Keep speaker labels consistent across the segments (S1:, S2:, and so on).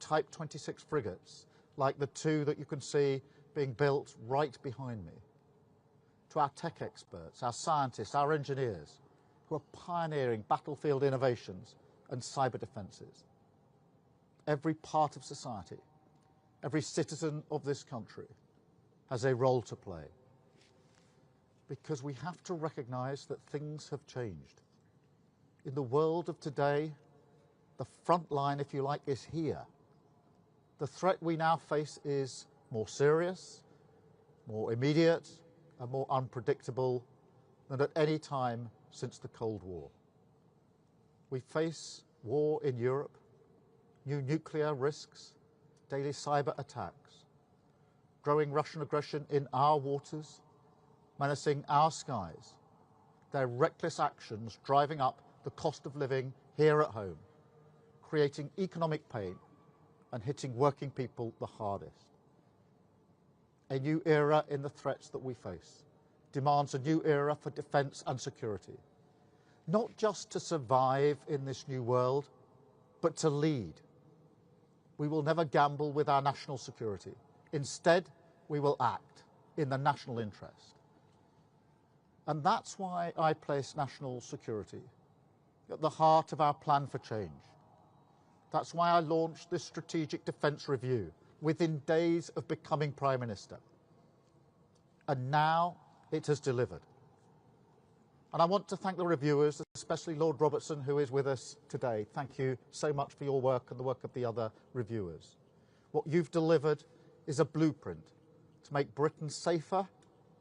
S1: Type 26 frigates, like the two that you can see being built right behind me, to our tech experts, our scientists, our engineers, who are pioneering battlefield innovations and cyber defences. Every part of society, every citizen of this country has a role to play, because we have to recognise that things have changed. In the world of today, the front line, if you like, is here. The threat we now face is more serious, more immediate, and more unpredictable than at any time since the Cold War. We face war in Europe, new nuclear risks, daily cyber attacks, growing Russian aggression in our waters, menacing our skies, their reckless actions driving up the cost of living here at home, creating economic pain and hitting working people the hardest. A new era in the threats that we face demands a new era for defence and security, not just to survive in this new world, but to lead. We will never gamble with our national security. Instead, we will act in the national interest. And that's why I place national security at the heart of our plan for change. That's why I launched this strategic defence review within days of becoming Prime Minister. And now it has delivered. And I want to thank the reviewers, especially Lord Robertson, who is with us today. Thank you so much for your work and the work of the other reviewers. What you've delivered is a blueprint to make Britain safer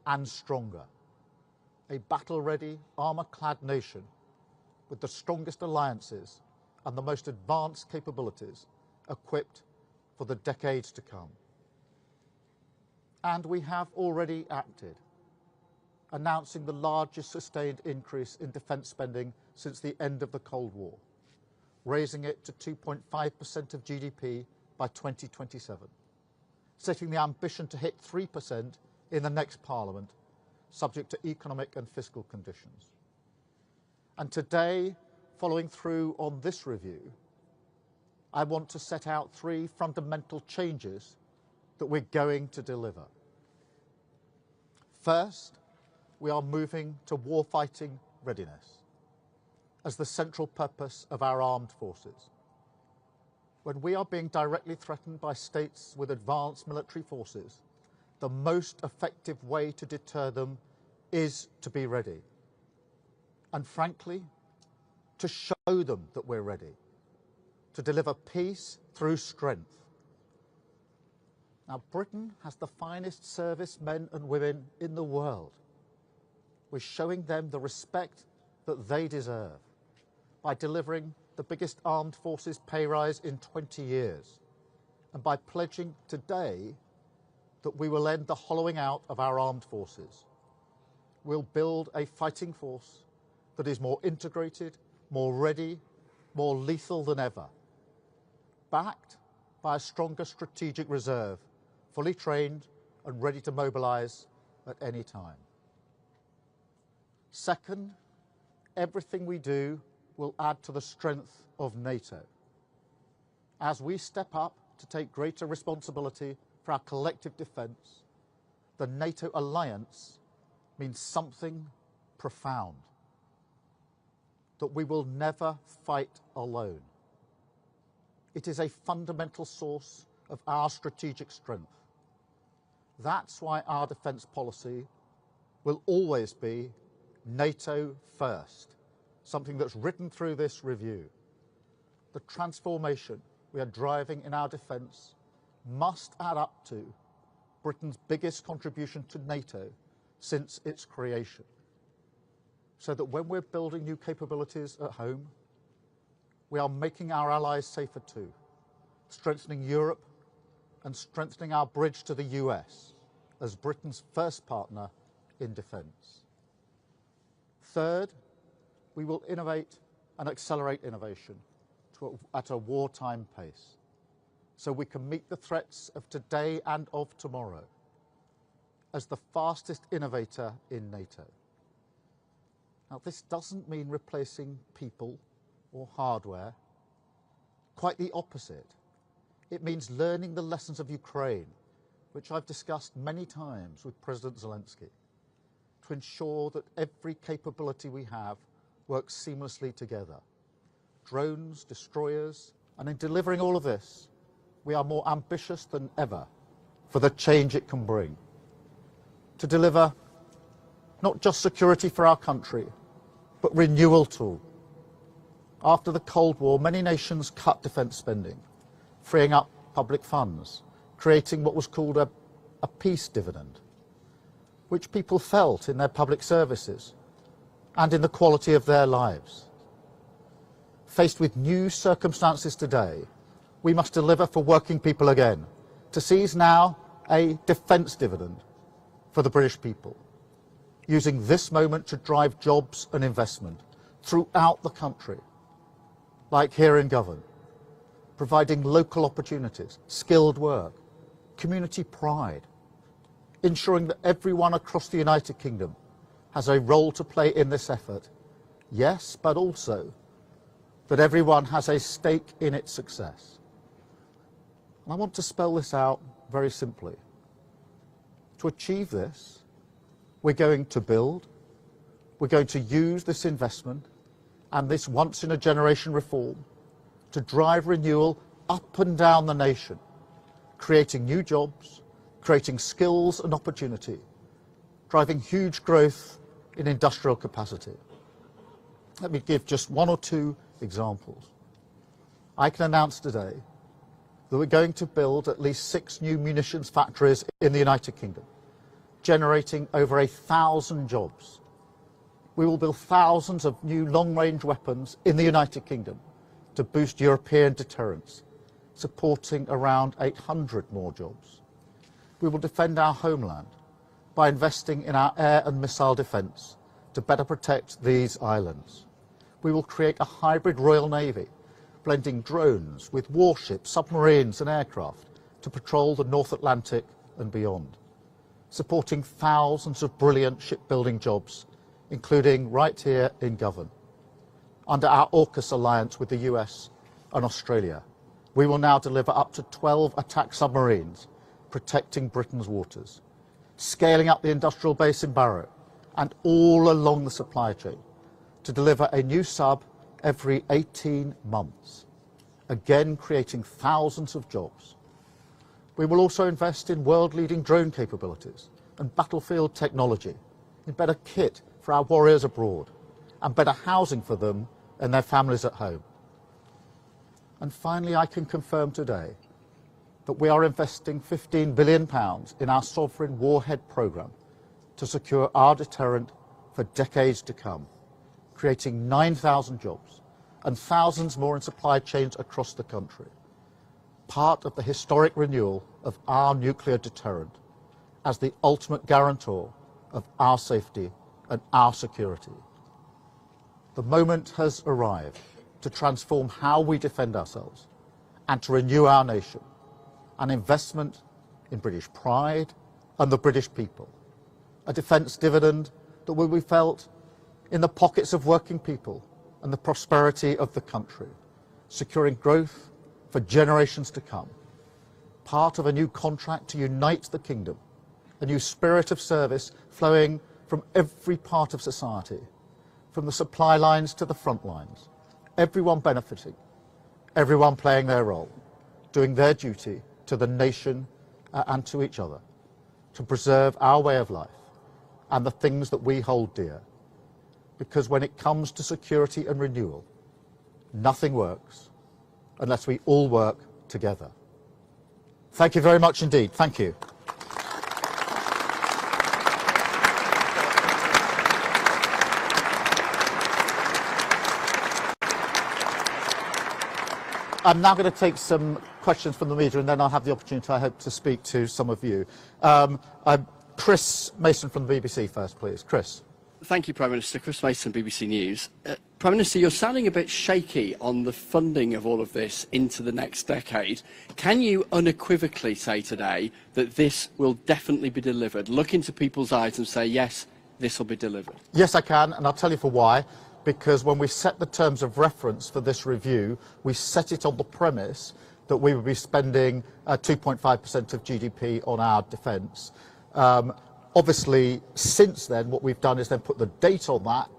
S1: and stronger. A battle-ready, armour-clad nation with the strongest alliances and the most advanced capabilities equipped for the decades to come. And we have already acted, announcing the largest sustained increase in defence spending since the end of the Cold War, raising it to 2.5% of GDP by 2027, setting the ambition to hit 3% in the next Parliament, subject to economic and fiscal conditions. And today, following through on this review, I want to set out three fundamental changes that we're going to deliver. First, we are moving to warfighting readiness as the central purpose of our armed forces. When we are being directly threatened by states with advanced military forces, the most effective way to deter them is to be ready. And frankly, to show them that we're ready, to deliver peace through strength. Now, Britain has the finest servicemen and women in the world. We're showing them the respect that they deserve by delivering the biggest armed forces pay rise in 20 years, and by pledging today that we will end the hollowing out of our armed forces. We'll build a fighting force that is more integrated, more ready, more lethal than ever, backed by a stronger strategic reserve, fully trained and ready to mobilise at any time. Second, everything we do will add to the strength of NATO. As we step up to take greater responsibility for our collective defence, the NATO alliance means something profound: that we will never fight alone. It is a fundamental source of our strategic strength. That's why our defence policy will always be NATO first, something that's written through this review. The transformation we are driving in our defence must add up to Britain's biggest contribution to NATO since its creation, so that when we're building new capabilities at home, we are making our allies safer too, strengthening Europe and strengthening our bridge to the US as Britain's first partner in defence. Third, we will innovate and accelerate innovation at a wartime pace, so we can meet the threats of today and of tomorrow as the fastest innovator in NATO. Now, this doesn't mean replacing people or hardware. Quite the opposite. It means learning the lessons of Ukraine, which I've discussed many times with President Zelensky, to ensure that every capability we have works seamlessly together. Drones, destroyers, and in delivering all of this, we are more ambitious than ever for the change it can bring. To deliver not just security for our country, but renewal too. After the Cold War, many nations cut defence spending, freeing up public funds, creating what was called a peace dividend, which people felt in their public services and in the quality of their lives. Faced with new circumstances today, we must deliver for working people again, to seize now a defence dividend for the British people, using this moment to drive jobs and investment throughout the country, like here in Govan, providing local opportunities, skilled work, community pride, ensuring that everyone across the United Kingdom has a role to play in this effort, yes, but also that everyone has a stake in its success. And I want to spell this out very simply. To achieve this, we're going to build, we're going to use this investment and this once-in-a-generation reform to drive renewal up and down the nation, creating new jobs, creating skills and opportunity, driving huge growth in industrial capacity. Let me give just one or two examples. I can announce today that we're going to build at least 6 new munitions factories in the United Kingdom, generating over 1,000 jobs. We will build thousands of new long-range weapons in the United Kingdom to boost European deterrence, supporting around 800 more jobs. We will defend our homeland by investing in our air and missile defence to better protect these islands. We will create a hybrid Royal Navy, blending drones with warships, submarines and aircraft to patrol the North Atlantic and beyond, supporting thousands of brilliant shipbuilding jobs, including right here in Govan. Under our AUKUS alliance with the US and Australia, we will now deliver up to 12 attack submarines protecting Britain's waters, scaling up the industrial base in Barrow and all along the supply chain to deliver a new sub every 18 months, again creating thousands of jobs. We will also invest in world-leading drone capabilities and battlefield technology, in better kit for our warriors abroad, and better housing for them and their families at home. And finally, I can confirm today that we are investing £15 billion in our sovereign warhead programme to secure our deterrent for decades to come, creating 9,000 jobs and thousands more in supply chains across the country, part of the historic renewal of our nuclear deterrent as the ultimate guarantor of our safety and our security. The moment has arrived to transform how we defend ourselves and to renew our nation, an investment in British pride and the British people, a defence dividend that will be felt in the pockets of working people and the prosperity of the country, securing growth for generations to come, part of a new contract to unite the kingdom, a new spirit of service flowing from every part of society, from the supply lines to the front lines, everyone benefiting, everyone playing their role, doing their duty to the nation and to each other, to preserve our way of life and the things that we hold dear. Because when it comes to security and renewal, nothing works unless we all work together. Thank you very much indeed. Thank you. I'm now going to take some questions from the media, and then I'll have the opportunity, I hope, to speak to some of you. Chris Mason from the BBC first, please. Chris.
S2: Thank you, Prime Minister. Chris Mason, BBC News. Prime Minister, you're sounding a bit shaky on the funding of all of this into the next decade. Can you unequivocally say today that this will definitely be delivered? Look into people's eyes and say, yes, this will be delivered.
S1: Yes, I can, and I'll tell you for why. Because when we set the terms of reference for this review, we set it on the premise that we would be spending 2.5% of GDP on our defence. Obviously, since then, what we've done is then put the date on that,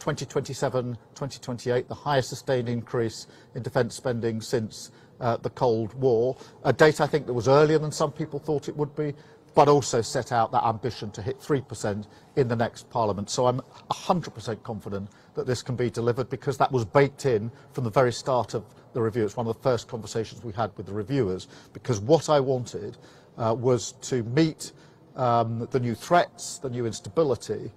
S1: 2027, 2028, the highest sustained increase in defence spending since the Cold War. A date I think that was earlier than some people thought it would be, but also set out that ambition to hit 3% in the next Parliament. So I'm 100% confident that this can be delivered, because that was baked in from the very start of the review. It's one of the first conversations we had with the reviewers, because what I wanted was to meet the new threats, the new instability,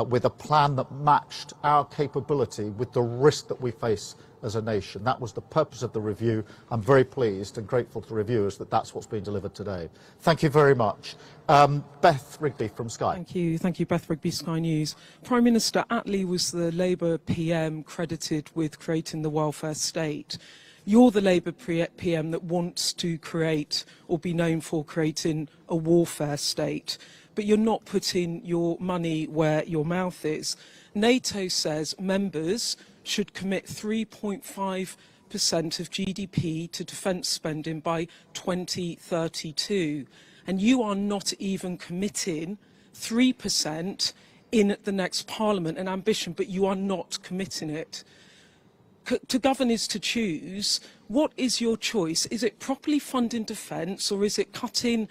S1: with a plan that matched our capability with the risk that we face as a nation. That was the purpose of the review. I'm very pleased and grateful to reviewers that that's what's been delivered today. Thank you very much. Beth Rigby from Sky.
S3: Thank you, Beth Rigby, Sky News. Prime Minister Attlee was the Labour PM credited with creating the welfare state. You're the Labour PM that wants to create, or be known for creating, a warfare state. But you're not putting your money where your mouth is. NATO says members should commit 3.5% of GDP to defence spending by 2032. And you are not even committing 3% in the next Parliament, an ambition, but you are not committing it. To govern is to choose. What is your choice? Is it properly funding defence, or is it cutting,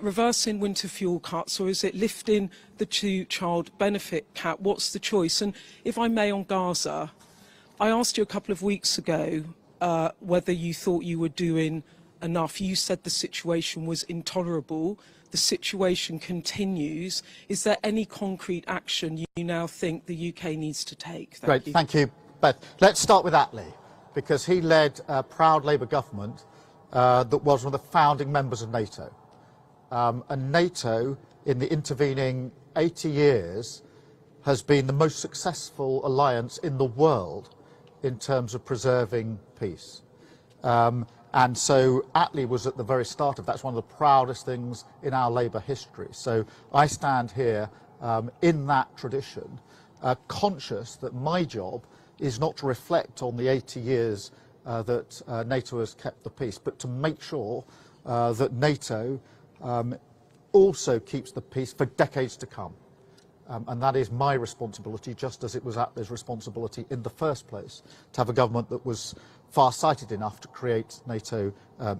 S3: reversing winter fuel cuts, or is it lifting the two-child benefit cap? What's the choice? And if I may, on Gaza, I asked you a couple of weeks ago whether you thought you were doing enough. You said the situation was intolerable. The situation continues. Is there any concrete action you now think the UK needs to take?
S1: Thank you. But let's start with Attlee, because he led a proud Labour government that was one of the founding members of NATO. And NATO, in the intervening 80 years, has been the most successful alliance in the world in terms of preserving peace. And so Attlee was at the very start of that. That's one of the proudest things in our Labour history. So I stand here in that tradition, conscious that my job is not to reflect on the 80 years that NATO has kept the peace, but to make sure that NATO also keeps the peace for decades to come. And that is my responsibility, just as it was Attlee's responsibility in the first place, to have a government that was far-sighted enough to create NATO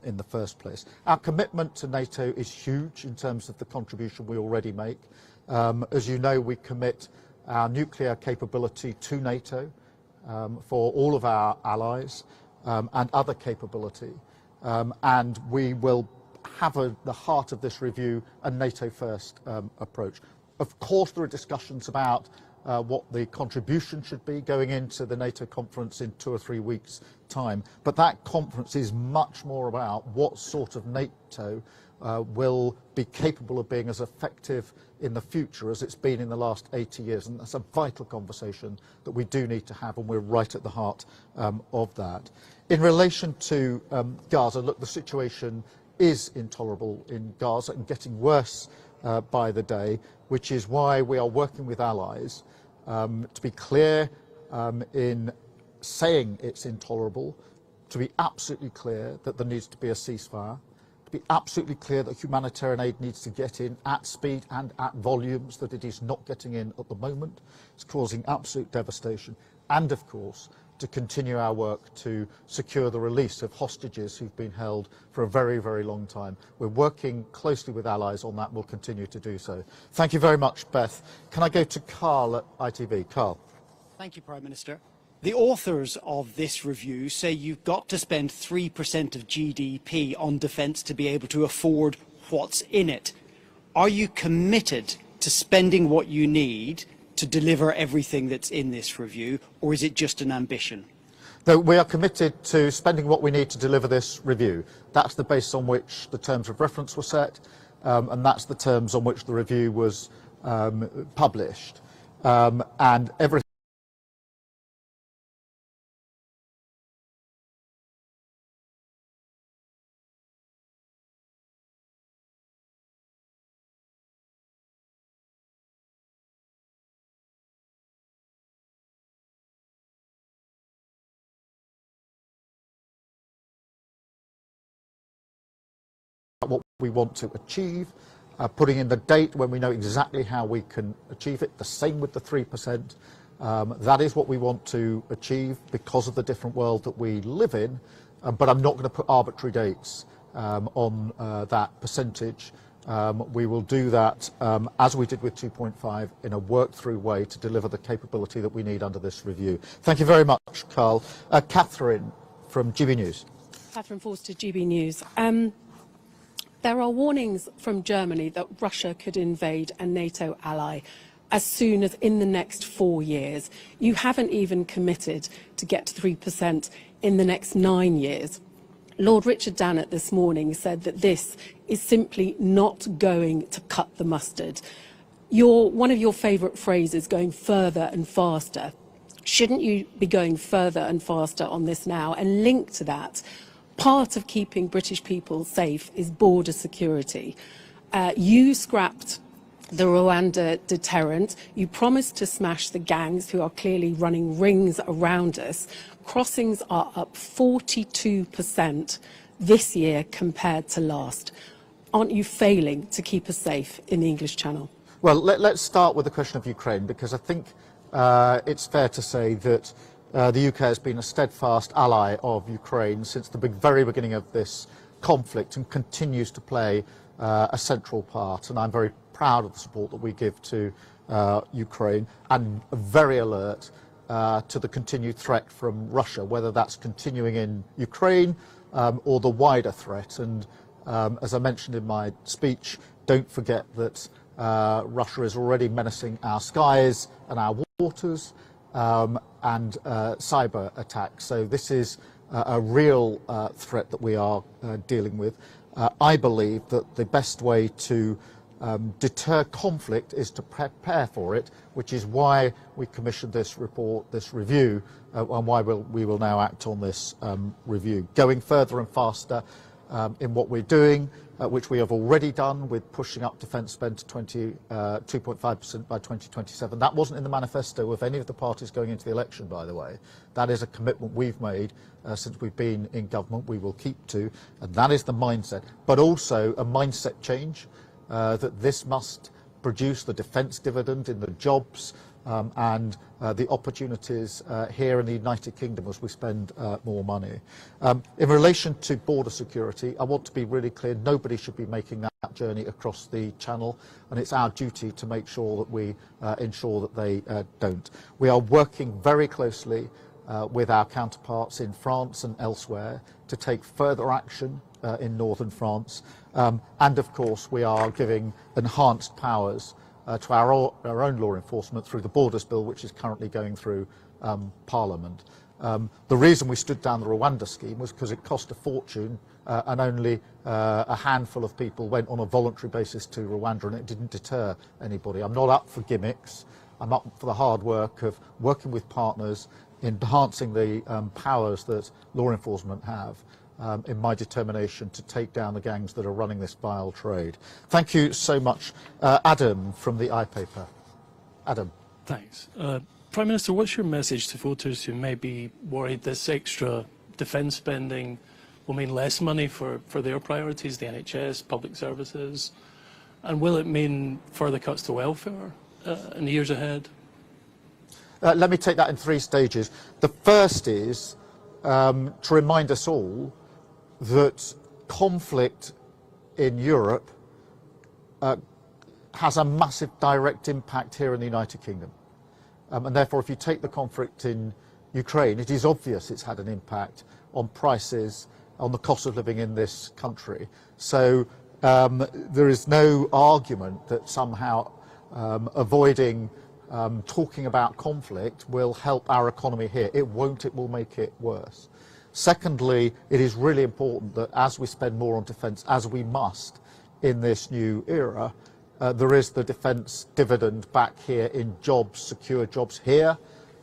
S1: in the first place. Our commitment to NATO is huge in terms of the contribution we already make. As you know, we commit our nuclear capability to NATO for all of our allies and other capability. And we will have the heart of this review a NATO-first approach. Of course, there are discussions about what the contribution should be going into the NATO conference in 2 or 3 weeks' time. But that conference is much more about what sort of NATO will be capable of being as effective in the future as it's been in the last 80 years. And that's a vital conversation that we do need to have, and we're right at the heart of that. In relation to Gaza, look, the situation is intolerable in Gaza and getting worse by the day, which is why we are working with allies to be clear in saying it's intolerable, to be absolutely clear that there needs to be a ceasefire, to be absolutely clear that humanitarian aid needs to get in at speed and at volumes that it is not getting in at the moment. It's causing absolute devastation, and of course to continue our work to secure the release of hostages who've been held for a very, very long time. We're working closely with allies on that, and we'll continue to do so. Thank you very much, Beth. Can I go to Carl at ITV? Carl.
S4: Thank you, Prime Minister. The authors of this review say you've got to spend 3% of GDP on defence to be able to afford what's in it. Are you committed to spending what you need to deliver everything that's in this review, or is it just an ambition?
S1: No, we are committed to spending what we need to deliver this review. That's the basis on which the terms of reference were set, and that's the terms on which the review was published. And everything what we want to achieve, putting in the date when we know exactly how we can achieve it. The same with the 3%. That is what we want to achieve because of the different world that we live in, but I'm not going to put arbitrary dates on that percentage. We will do that as we did with 2.5 in a worked-through way to deliver the capability that we need under this review. Thank you very much, Carl. Catherine from GB News.
S5: Catherine Forster, GB News. There are warnings from Germany that Russia could invade a NATO ally as soon as in the next 4 years. You haven't even committed to get to 3% in the next 9 years. Lord Richard Dannett this morning said that this is simply not going to cut the mustard. One of your favourite phrases, going further and faster. Shouldn't you be going further and faster on this now? And linked to that, part of keeping British people safe is border security. You scrapped the Rwanda deterrent. You promised to smash the gangs who are clearly running rings around us. Crossings are up 42% this year compared to last. Aren't you failing to keep us safe in the English Channel?
S1: Well, let's start with the question of Ukraine, because I think it's fair to say that the UK has been a steadfast ally of Ukraine since the very beginning of this conflict and continues to play a central part. And I'm very proud of the support that we give to Ukraine and very alert to the continued threat from Russia, whether that's continuing in Ukraine or the wider threat. And as I mentioned in my speech, don't forget that Russia is already menacing our skies and our waters and cyber attacks. So this is a real threat that we are dealing with. I believe that the best way to deter conflict is to prepare for it, which is why we commissioned this report, this review, and why we will now act on this review. Going further and faster in what we're doing, which we have already done with pushing up defence spend to 2.5% by 2027. That wasn't in the manifesto of any of the parties going into the election, by the way. That is a commitment we've made since we've been in government. We will keep to, and that is the mindset, but also a mindset change. That this must produce the defence dividend in the jobs and the opportunities here in the United Kingdom as we spend more money. In relation to border security, I want to be really clear, nobody should be making that journey across the channel, and it's our duty to make sure that we ensure that they don't. We are working very closely with our counterparts in France and elsewhere to take further action in northern France. And of course, we are giving enhanced powers to our own law enforcement through the Borders Bill, which is currently going through Parliament. The reason we stood down the Rwanda scheme was because it cost a fortune and only a handful of people went on a voluntary basis to Rwanda, and it didn't deter anybody. I'm not up for gimmicks. I'm up for the hard work of working with partners, enhancing the powers that law enforcement have. In my determination to take down the gangs that are running this vile trade. Thank you so much. Adam from the iPaper. Adam.
S6: Thanks. Prime Minister, what's your message to voters who may be worried this extra defence spending will mean less money for their priorities, the NHS, public services, and will it mean further cuts to welfare in the years ahead?
S1: Let me take that in 3 stages. The first is to remind us all that conflict in Europe has a massive direct impact here in the United Kingdom. And therefore, if you take the conflict in Ukraine, it is obvious it's had an impact on prices, on the cost of living in this country. So there is no argument that somehow avoiding talking about conflict will help our economy here. It won't, it will make it worse. Secondly, it is really important that as we spend more on defence, as we must in this new era, there is the defence dividend back here in jobs, secure jobs here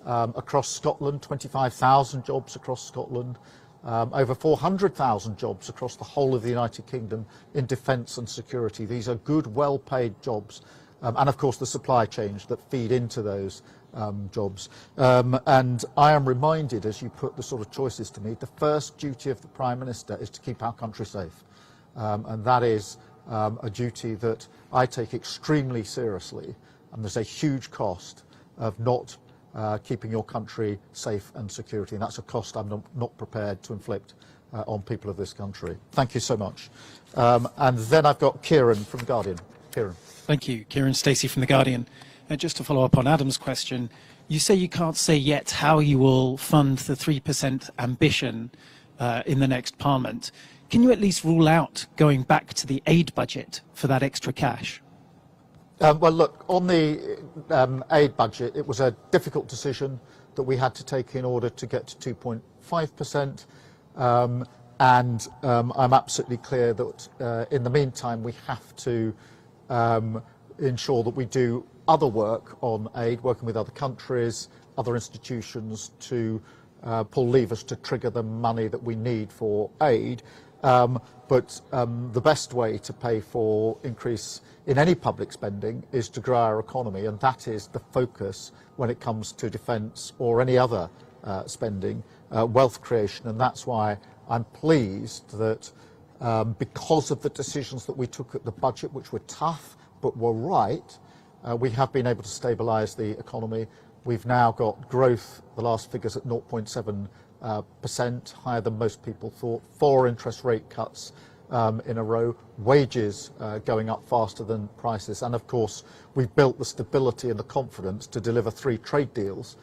S1: across Scotland, 25,000 jobs across Scotland, over 400,000 jobs across the whole of the United Kingdom in defence and security. These are good, well-paid jobs. And of course the supply chains that feed into those jobs. And I am reminded, as you put the sort of choices to me, the first duty of the Prime Minister is to keep our country safe. and that is a duty that I take extremely seriously, and there's a huge cost of not keeping your country safe and security, and that's a cost I'm not prepared to inflict on people of this country. Thank you so much. And then I've got Kieran from The Guardian. Kieran.
S7: Thank you. Kieran Stacey from The Guardian. Just to follow up on Adam's question, you say you can't say yet how you will fund the 3% ambition in the next Parliament. Can you at least rule out going back to the aid budget for that extra cash?
S1: Well, look, on the aid budget, it was a difficult decision that we had to take in order to get to 2.5%. And I'm absolutely clear that in the meantime, we have to ensure that we do other work on aid, working with other countries, other institutions to pull levers to trigger the money that we need for aid. But the best way to pay for increase in any public spending is to grow our economy, and that is the focus when it comes to defence or any other spending, wealth creation, and that's why I'm pleased that because of the decisions that we took at the budget, which were tough but were right, we have been able to stabilise the economy. We've now got growth, the last figures at 0.7%, higher than most people thought, 4 interest rate cuts in a row, wages going up faster than prices, and of course we've built the stability and the confidence to deliver 3 trade deals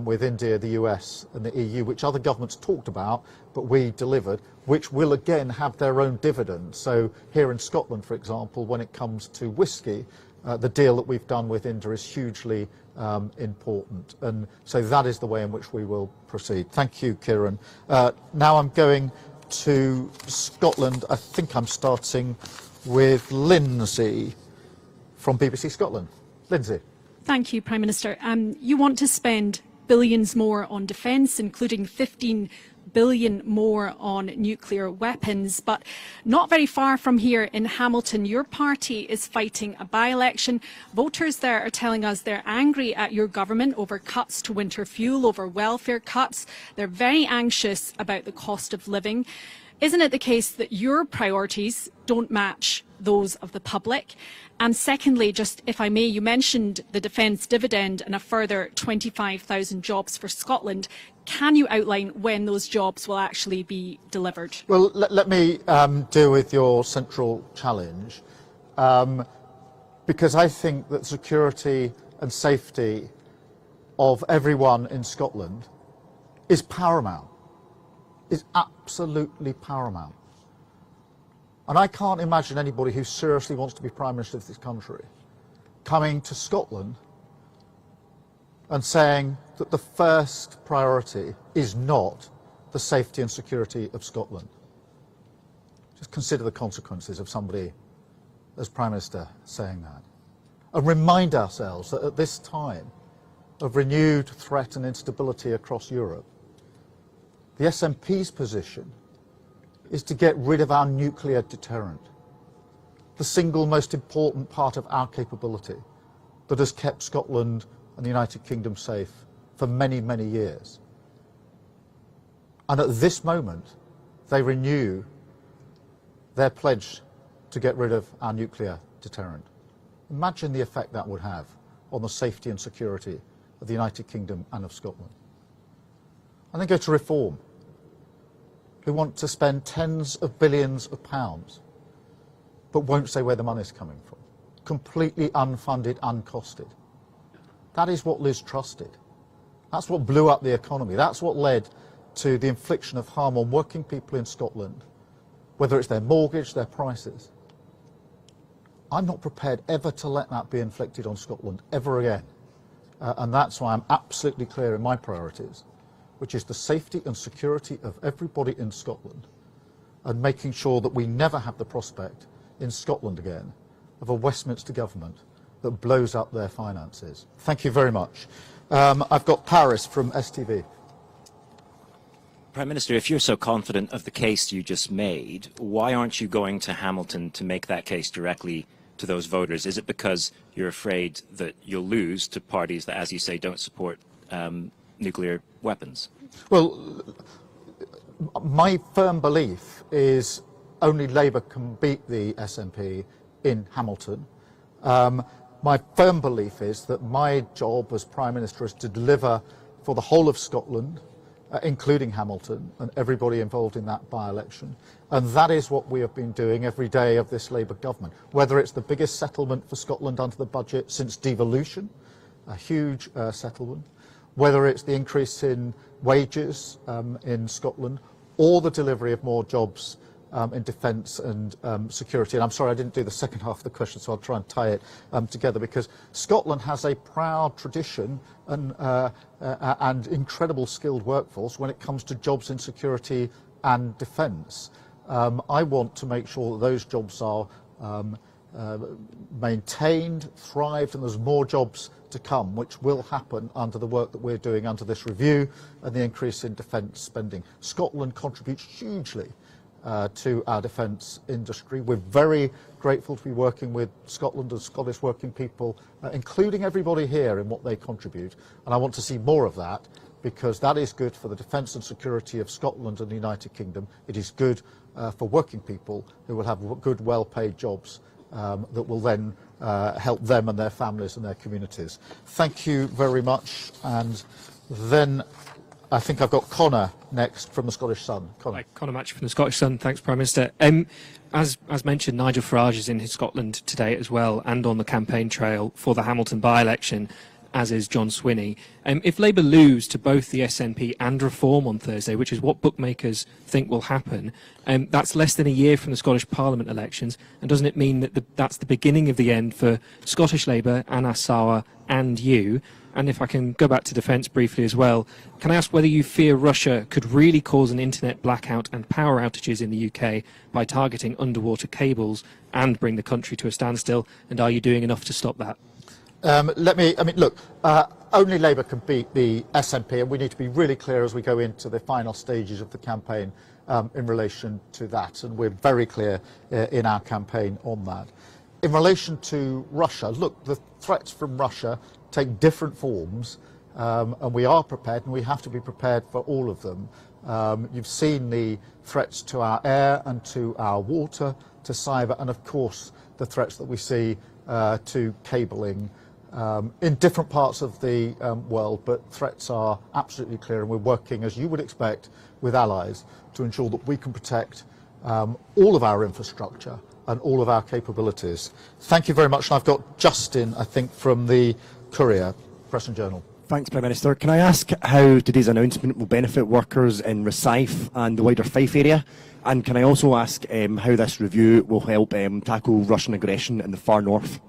S1: with India, the US and the EU, which other governments talked about, but we delivered, which will again have their own dividend. So here in Scotland, for example, when it comes to whisky, the deal that we've done with India is hugely important, and so that is the way in which we will proceed. Thank you, Kieran. Now I'm going to Scotland. I think I'm starting with Lindsay from BBC Scotland. Lindsay.
S8: Thank you, Prime Minister. You want to spend billions more on defence, including 15 billion more on nuclear weapons, but not very far from here in Hamilton, your party is fighting a by-election. Voters there are telling us they're angry at your government over cuts to winter fuel, over welfare cuts. They're very anxious about the cost of living. Isn't it the case that your priorities don't match those of the public? And secondly, just if I may, you mentioned the defence dividend and a further 25,000 jobs for Scotland. Can you outline when those jobs will actually be delivered?
S1: Well, let me deal with your central challenge, because I think that security and safety of everyone in Scotland is paramount, is absolutely paramount. And I can't imagine anybody who seriously wants to be Prime Minister of this country coming to Scotland and saying that the first priority is not the safety and security of Scotland. Just consider the consequences of somebody as Prime Minister saying that. And remind ourselves that at this time of renewed threat and instability across Europe, the SNP's position is to get rid of our nuclear deterrent, the single most important part of our capability that has kept Scotland and the United Kingdom safe for many, many years. And at this moment, they renew their pledge to get rid of our nuclear deterrent. Imagine the effect that would have on the safety and security of the United Kingdom and of Scotland. And then go to reform, who want to spend tens of billions of pounds, but won't say where the money's coming from. Completely unfunded, uncosted. That is what Liz trusted. That's what blew up the economy. That's what led to the infliction of harm on working people in Scotland, whether it's their mortgage, their prices. I'm not prepared ever to let that be inflicted on Scotland ever again. And that's why I'm absolutely clear in my priorities, which is the safety and security of everybody in Scotland, and making sure that we never have the prospect in Scotland again of a Westminster government that blows up their finances. Thank you very much. I've got Paris from STV.
S9: Prime Minister, if you're so confident of the case you just made, why aren't you going to Hamilton to make that case directly to those voters? Is it because you're afraid that you'll lose to parties that, as you say, don't support nuclear weapons?
S1: Well, my firm belief is only Labour can beat the SNP in Hamilton. My firm belief is that my job as Prime Minister is to deliver for the whole of Scotland, including Hamilton and everybody involved in that by-election. And that is what we have been doing every day of this Labour government, whether it's the biggest settlement for Scotland under the budget since devolution, a huge settlement, whether it's the increase in wages in Scotland, or the delivery of more jobs in defence and security. And I'm sorry I didn't do the second half of the question, so I'll try and tie it together, because Scotland has a proud tradition and incredible skilled workforce when it comes to jobs in security and defence. I want to make sure that those jobs are maintained, thrived, and there's more jobs to come, which will happen under the work that we're doing under this review and the increase in defence spending. Scotland contributes hugely to our defence industry. We're very grateful to be working with Scotland and Scottish working people, including everybody here, in what they contribute. And I want to see more of that, because that is good for the defence and security of Scotland and the United Kingdom. It is good for working people who will have good, well-paid jobs that will then help them and their families and their communities. Thank you very much. And then I think I've got Connor next from the Scottish Sun. Connor.
S10: Hi, Connor Match from the Scottish Sun. Thanks, Prime Minister. As mentioned, Nigel Farage is in Scotland today as well, and on the campaign trail for the Hamilton by-election, as is John Swinney. If Labour lose to both the SNP and Reform on Thursday, which is what bookmakers think will happen, that's less than a year from the Scottish Parliament elections, and doesn't it mean that that's the beginning of the end for Scottish Labour, Anna Sauer and you? And if I can go back to defence briefly as well, can I ask whether you fear Russia could really cause an internet blackout and power outages in the UK by targeting underwater cables and bring the country to a standstill? And are you doing enough to stop that?
S1: Look, only Labour can beat the SNP, and we need to be really clear as we go into the final stages of the campaign in relation to that. And we're very clear in our campaign on that. In relation to Russia, look, the threats from Russia take different forms, and we are prepared, and we have to be prepared for all of them. You've seen the threats to our air and to our water, to cyber, and of course the threats that we see to cabling in different parts of the world, but threats are absolutely clear, and we're working, as you would expect, with allies to ensure that we can protect all of our infrastructure and all of our capabilities. Thank you very much. And I've got Justin, I think, from the Courier, Press and Journal.
S11: Thanks, Prime Minister. Can I ask how today's announcement will benefit workers in Rosyth and the wider Fife area? And can I also ask how this review will help tackle Russian aggression in the far north?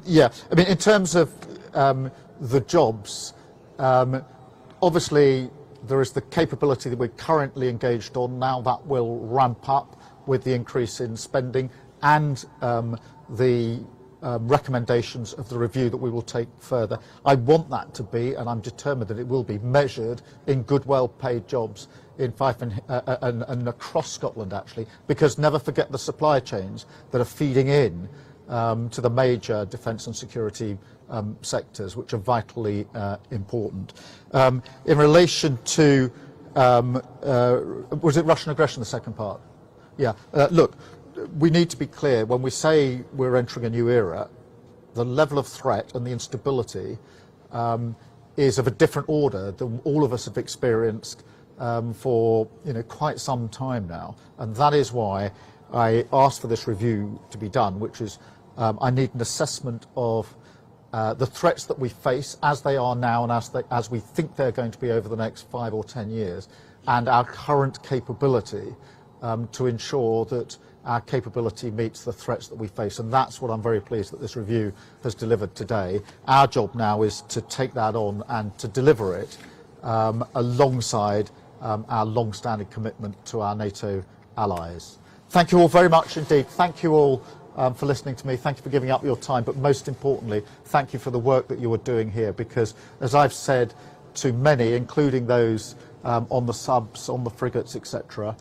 S1: Yeah, I mean, in terms of the jobs, obviously there is the capability that we're currently engaged on. Now that will ramp up with the increase in spending and the recommendations of the review that we will take further. I want that to be, and I'm determined that it will be, measured in good, well-paid jobs in Fife and across Scotland, actually, because never forget the supply chains that are feeding in to the major defence and security sectors, which are vitally important. In relation to, was it Russian aggression, the second part? Yeah, look, we need to be clear, when we say we're entering a new era, the level of threat and the instability is of a different order than all of us have experienced for quite some time now. And that is why I asked for this review to be done, which is I need an assessment of the threats that we face as they are now and as we think they're going to be over the next 5 or 10 years, and our current capability to ensure that our capability meets the threats that we face. And that's what I'm very pleased that this review has delivered today. Our job now is to take that on and to deliver it alongside our long-standing commitment to our NATO allies. Thank you all very much indeed. Thank you all for listening to me. Thank you for giving up your time, but most importantly, thank you for the work that you are doing here, because as I've said to many, including those on the subs, on the frigates, etc.,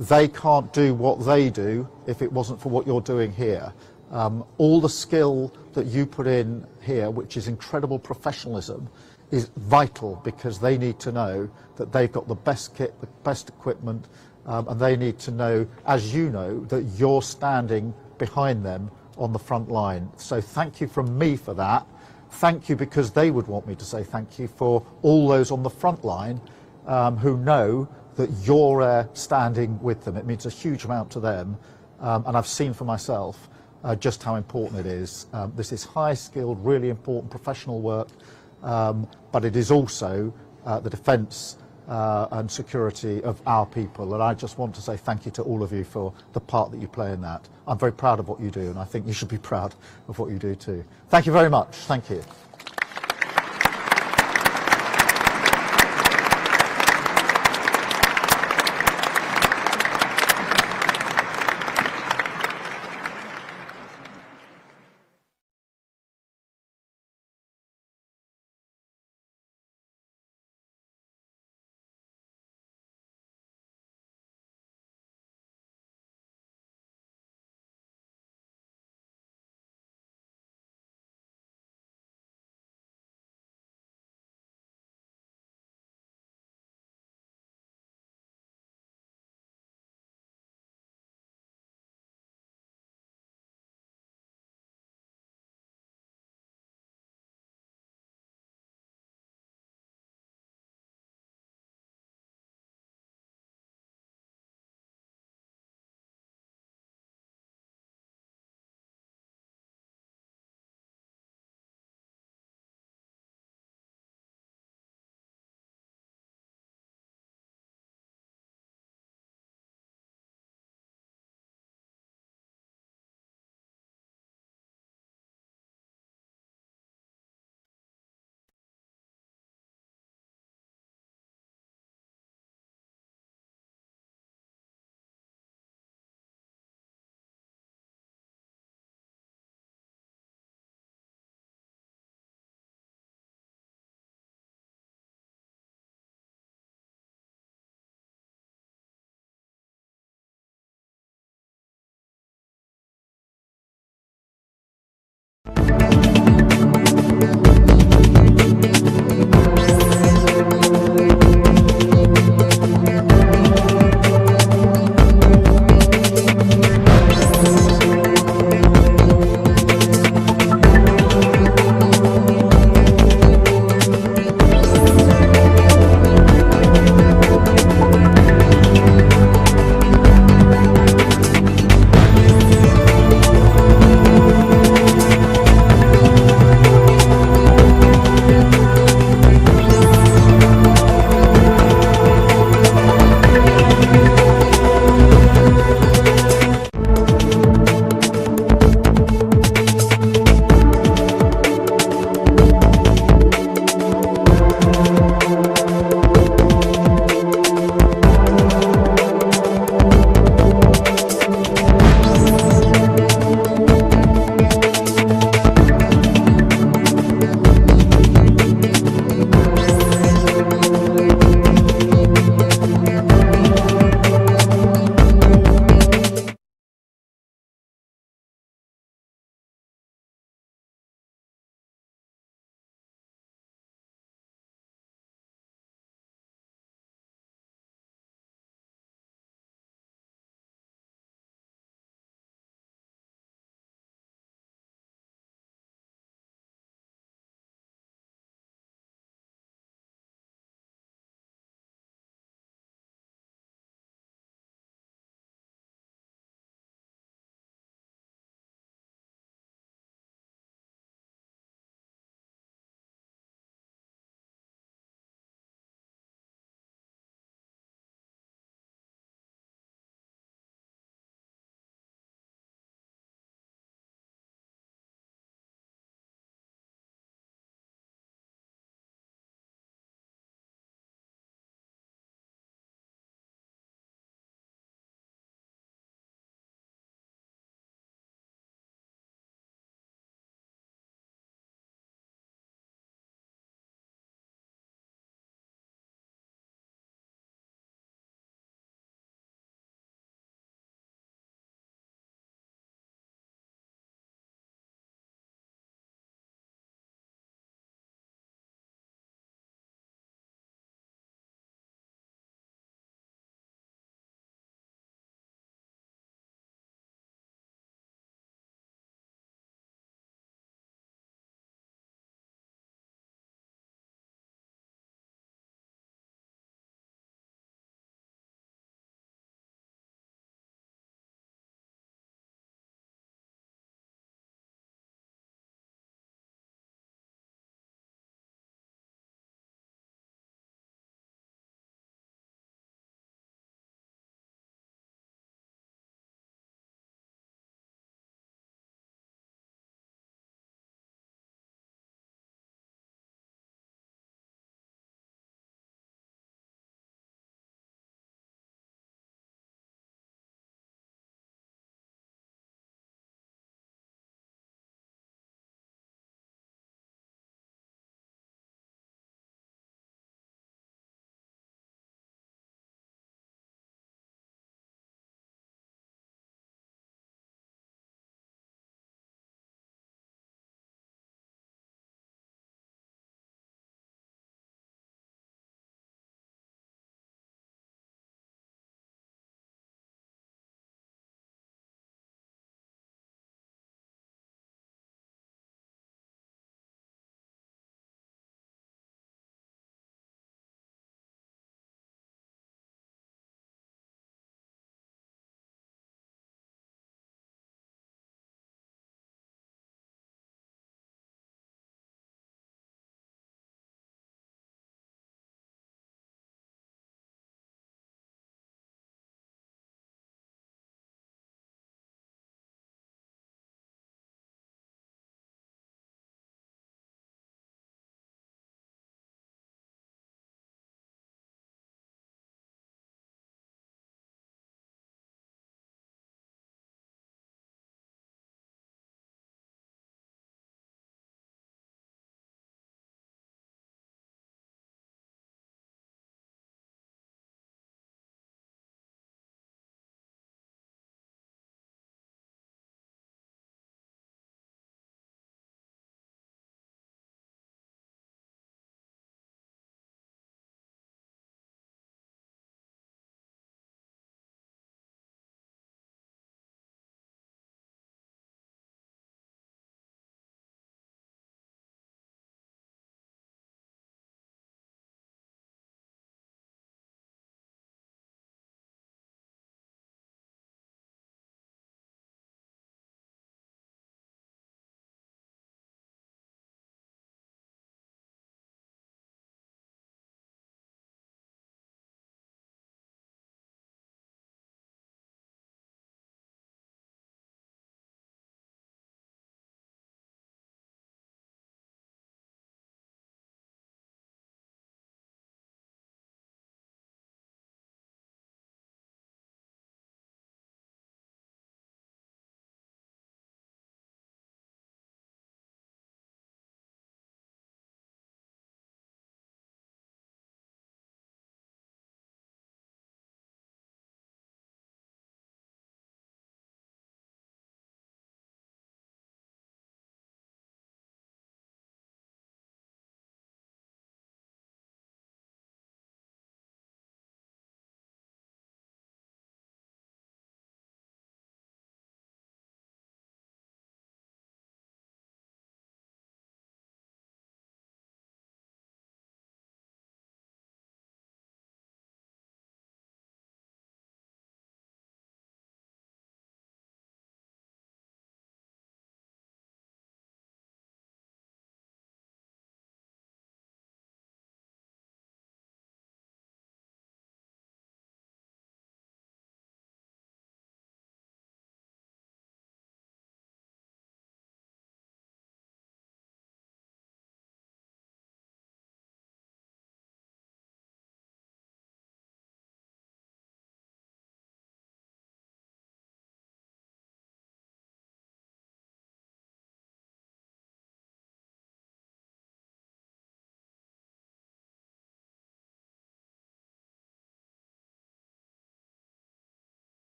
S1: they can't do what they do if it wasn't for what you're doing here. All the skill that you put in here, which is incredible professionalism, is vital, because they need to know that they've got the best kit, the best equipment, and they need to know, as you know, that you're standing behind them on the front line. So thank you from me for that. Thank you because they would want me to say thank you for all those on the front line who know that you're standing with them. It means a huge amount to them, and I've seen for myself just how important it is. This is high-skilled, really important professional work, but it is also the defence and security of our people, and I just want to say thank you to all of you for the part that you play in that. I'm very proud of what you do, and I think you should be proud of what you do too. Thank you very much. Thank you.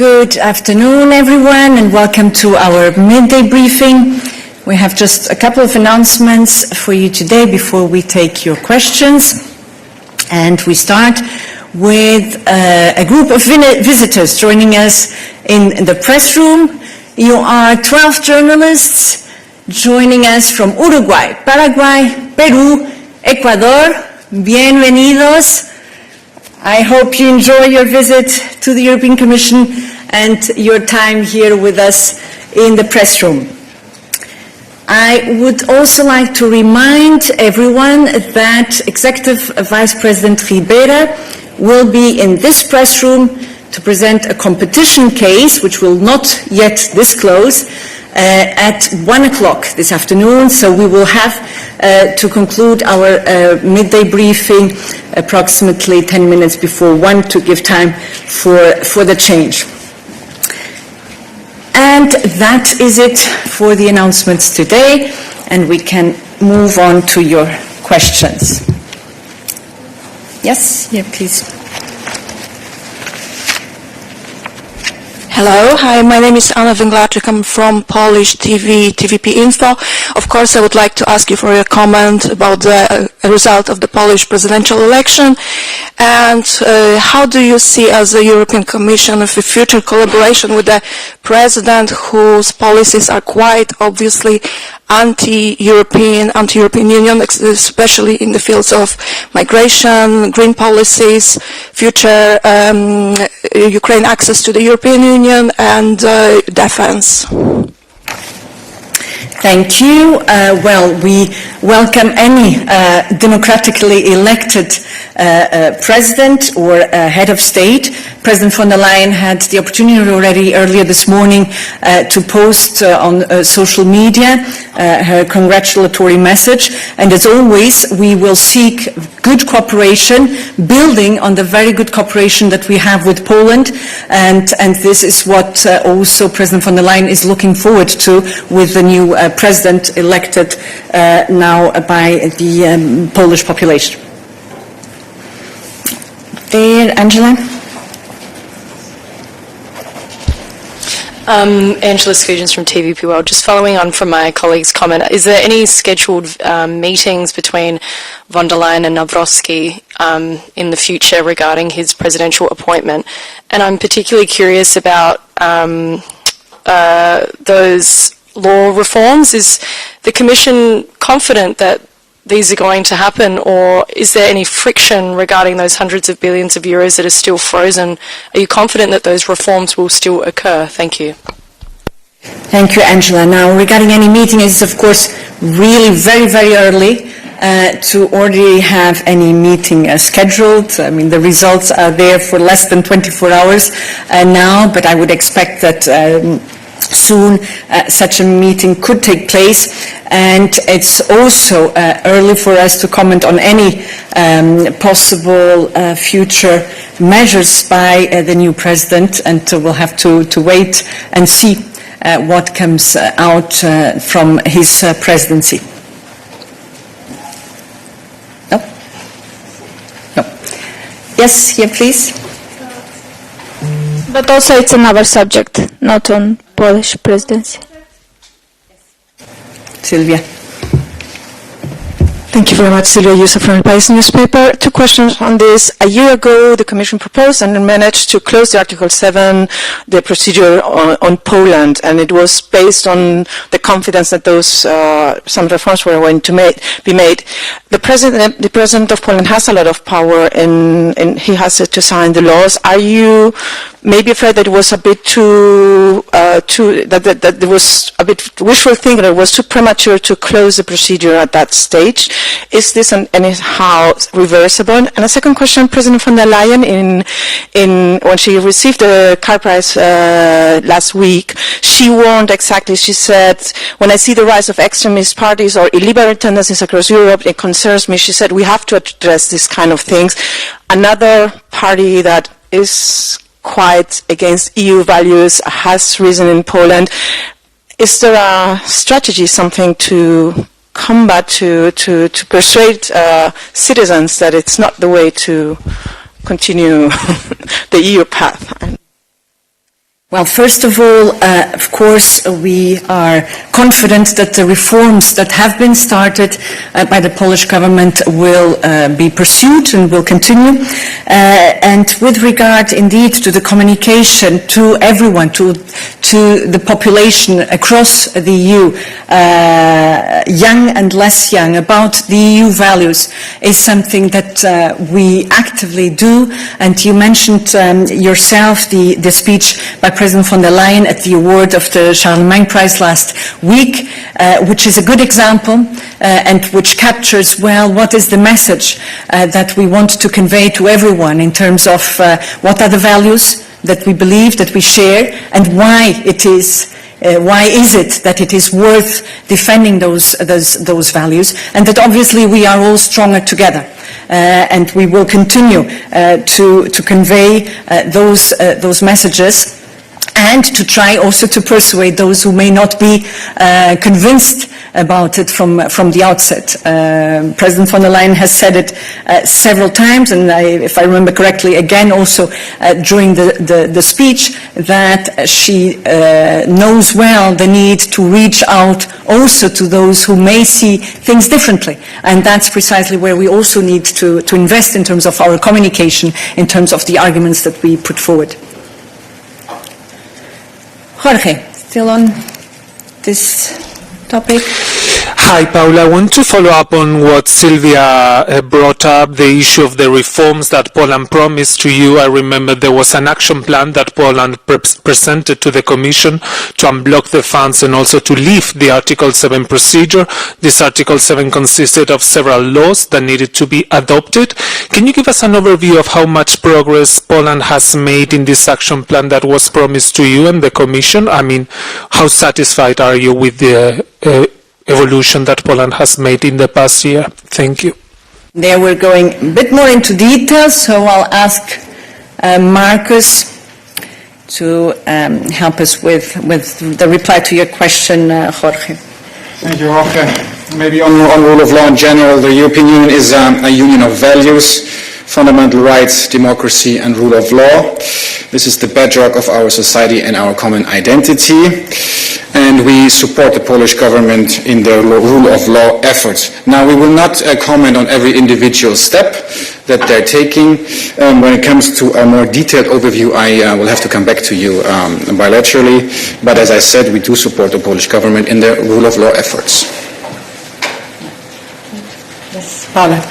S12: Good afternoon, everyone, and welcome to our midday briefing. We have just a couple of announcements for you today before we take your questions. And we start with a group of visitors joining us in the press room. You are 12 journalists joining us from Uruguay, Paraguay, Peru, Ecuador. Bienvenidos. I hope you enjoy your visit to the European Commission and your time here with us in the press room. I would also like to remind everyone that Executive Vice President Ribeira will be in this press room to present a competition case, which will not yet disclose, at 1 o'clock this afternoon. So we will have to conclude our midday briefing approximately 10 minutes before 1 to give time for the change. And that is it for the announcements today, and we can move on to your questions. Yes, yeah, please.
S13: Hello, hi, my name is Anna Węglarczyk. I'm from Polish TVP Info. Of course, I would like to ask you for a comment about the result of the Polish presidential election, and how do you see as the European Commission of a future collaboration with the president, whose policies are quite obviously anti-European Union, especially in the fields of migration, green policies, future Ukraine access to the European Union, and defense.
S12: Thank you. Well, we welcome any democratically elected president or head of state. President von der Leyen had the opportunity already earlier this morning to post on social media her congratulatory message. And as always, we will seek good cooperation, building on the very good cooperation that we have with Poland. And this is what also President von der Leyen is looking forward to with the new president elected now by the Polish population. There, Angela.
S14: Angela Scugins from TVP World. Just following on from my colleague's comment, is there any scheduled meetings between von der Leyen and Nawrocki in the future regarding his presidential appointment? And I'm particularly curious about those law reforms. Is the Commission confident that these are going to happen, or is there any friction regarding those hundreds of billions of euros that are still frozen? Are you confident that those reforms will still occur? Thank you.
S12: Thank you, Angela. Now, regarding any meeting, it's of course really very, very early to already have any meeting scheduled. I mean, the results are there for less than 24 hours now, but I would expect that soon such a meeting could take place, and it's also early for us to comment on any possible future measures by the new president, and we'll have to wait and see what comes out from his presidency. No? No. Yes, here please.
S15: But also it's another subject, not on Polish presidency.
S12: Sylvia.
S16: Thank you very much, Sylvia Yusuf from the País newspaper. Two questions on this. A year ago, the Commission proposed and managed to close the Article 7, the procedure on Poland, and it was based on the confidence that those some reforms were going to be made. The President of Poland has a lot of power, and he has to sign the laws. Are you maybe afraid that it was a bit that there was a bit wishful thinking, that it was too premature to close the procedure at that stage? Is this anyhow reversible? And a second question, President von der Leyen, when she received the car prize last week, she warned exactly, she said, when I see the rise of extremist parties or illiberal tendencies across Europe, it concerns me. She said, we have to address these kind of things. Another party that is quite against EU values has risen in Poland. Is there a strategy, something to combat, to persuade citizens that it's not the way to continue the EU path?
S12: Well, first of all, of course, we are confident that the reforms that have been started by the Polish government will be pursued and will continue. And with regard, indeed, to the communication to everyone, to the population across the EU, young and less young, about the EU values is something that we actively do. And you mentioned yourself the speech by President von der Leyen at the award of the Charlemagne Prize last week, which is a good example and which captures well what is the message that we want to convey to everyone in terms of what are the values that we believe, that we share, and why is it that it is worth defending those values, and that obviously we are all stronger together. And we will continue to convey those messages, and to try also to persuade those who may not be convinced about it from the outset. President von der Leyen has said it several times, and if I remember correctly, again also during the speech, that she knows well the need to reach out also to those who may see things differently. And that's precisely where we also need to invest in terms of our communication, in terms of the arguments that we put forward. Jorge, still on this topic?
S17: Hi, Paula. I want to follow up on what Sylvia brought up, the issue of the reforms that Poland promised to you. I remember there was an action plan that Poland presented to the Commission to unblock the funds and also to lift the Article 7 procedure. This Article 7 consisted of several laws that needed to be adopted. Can you give us an overview of how much progress Poland has made in this action plan that was promised to you and the Commission? I mean, how satisfied are you with the evolution that Poland has made in the past year? Thank you.
S12: There we're going a bit more into details, so I'll ask Marcus to help us with the reply to your question, Jorge.
S18: Thank you, Jorge. Maybe on rule of law in general, the European Union is a union of values, fundamental rights, democracy, and rule of law. This is the bedrock of our society and our common identity. And we support the Polish government in their rule of law efforts. Now, we will not comment on every individual step that they're taking. When it comes to a more detailed overview, I will have to come back to you bilaterally. But as I said, we do support the Polish government in their rule of law efforts.
S12: Yes, Paula.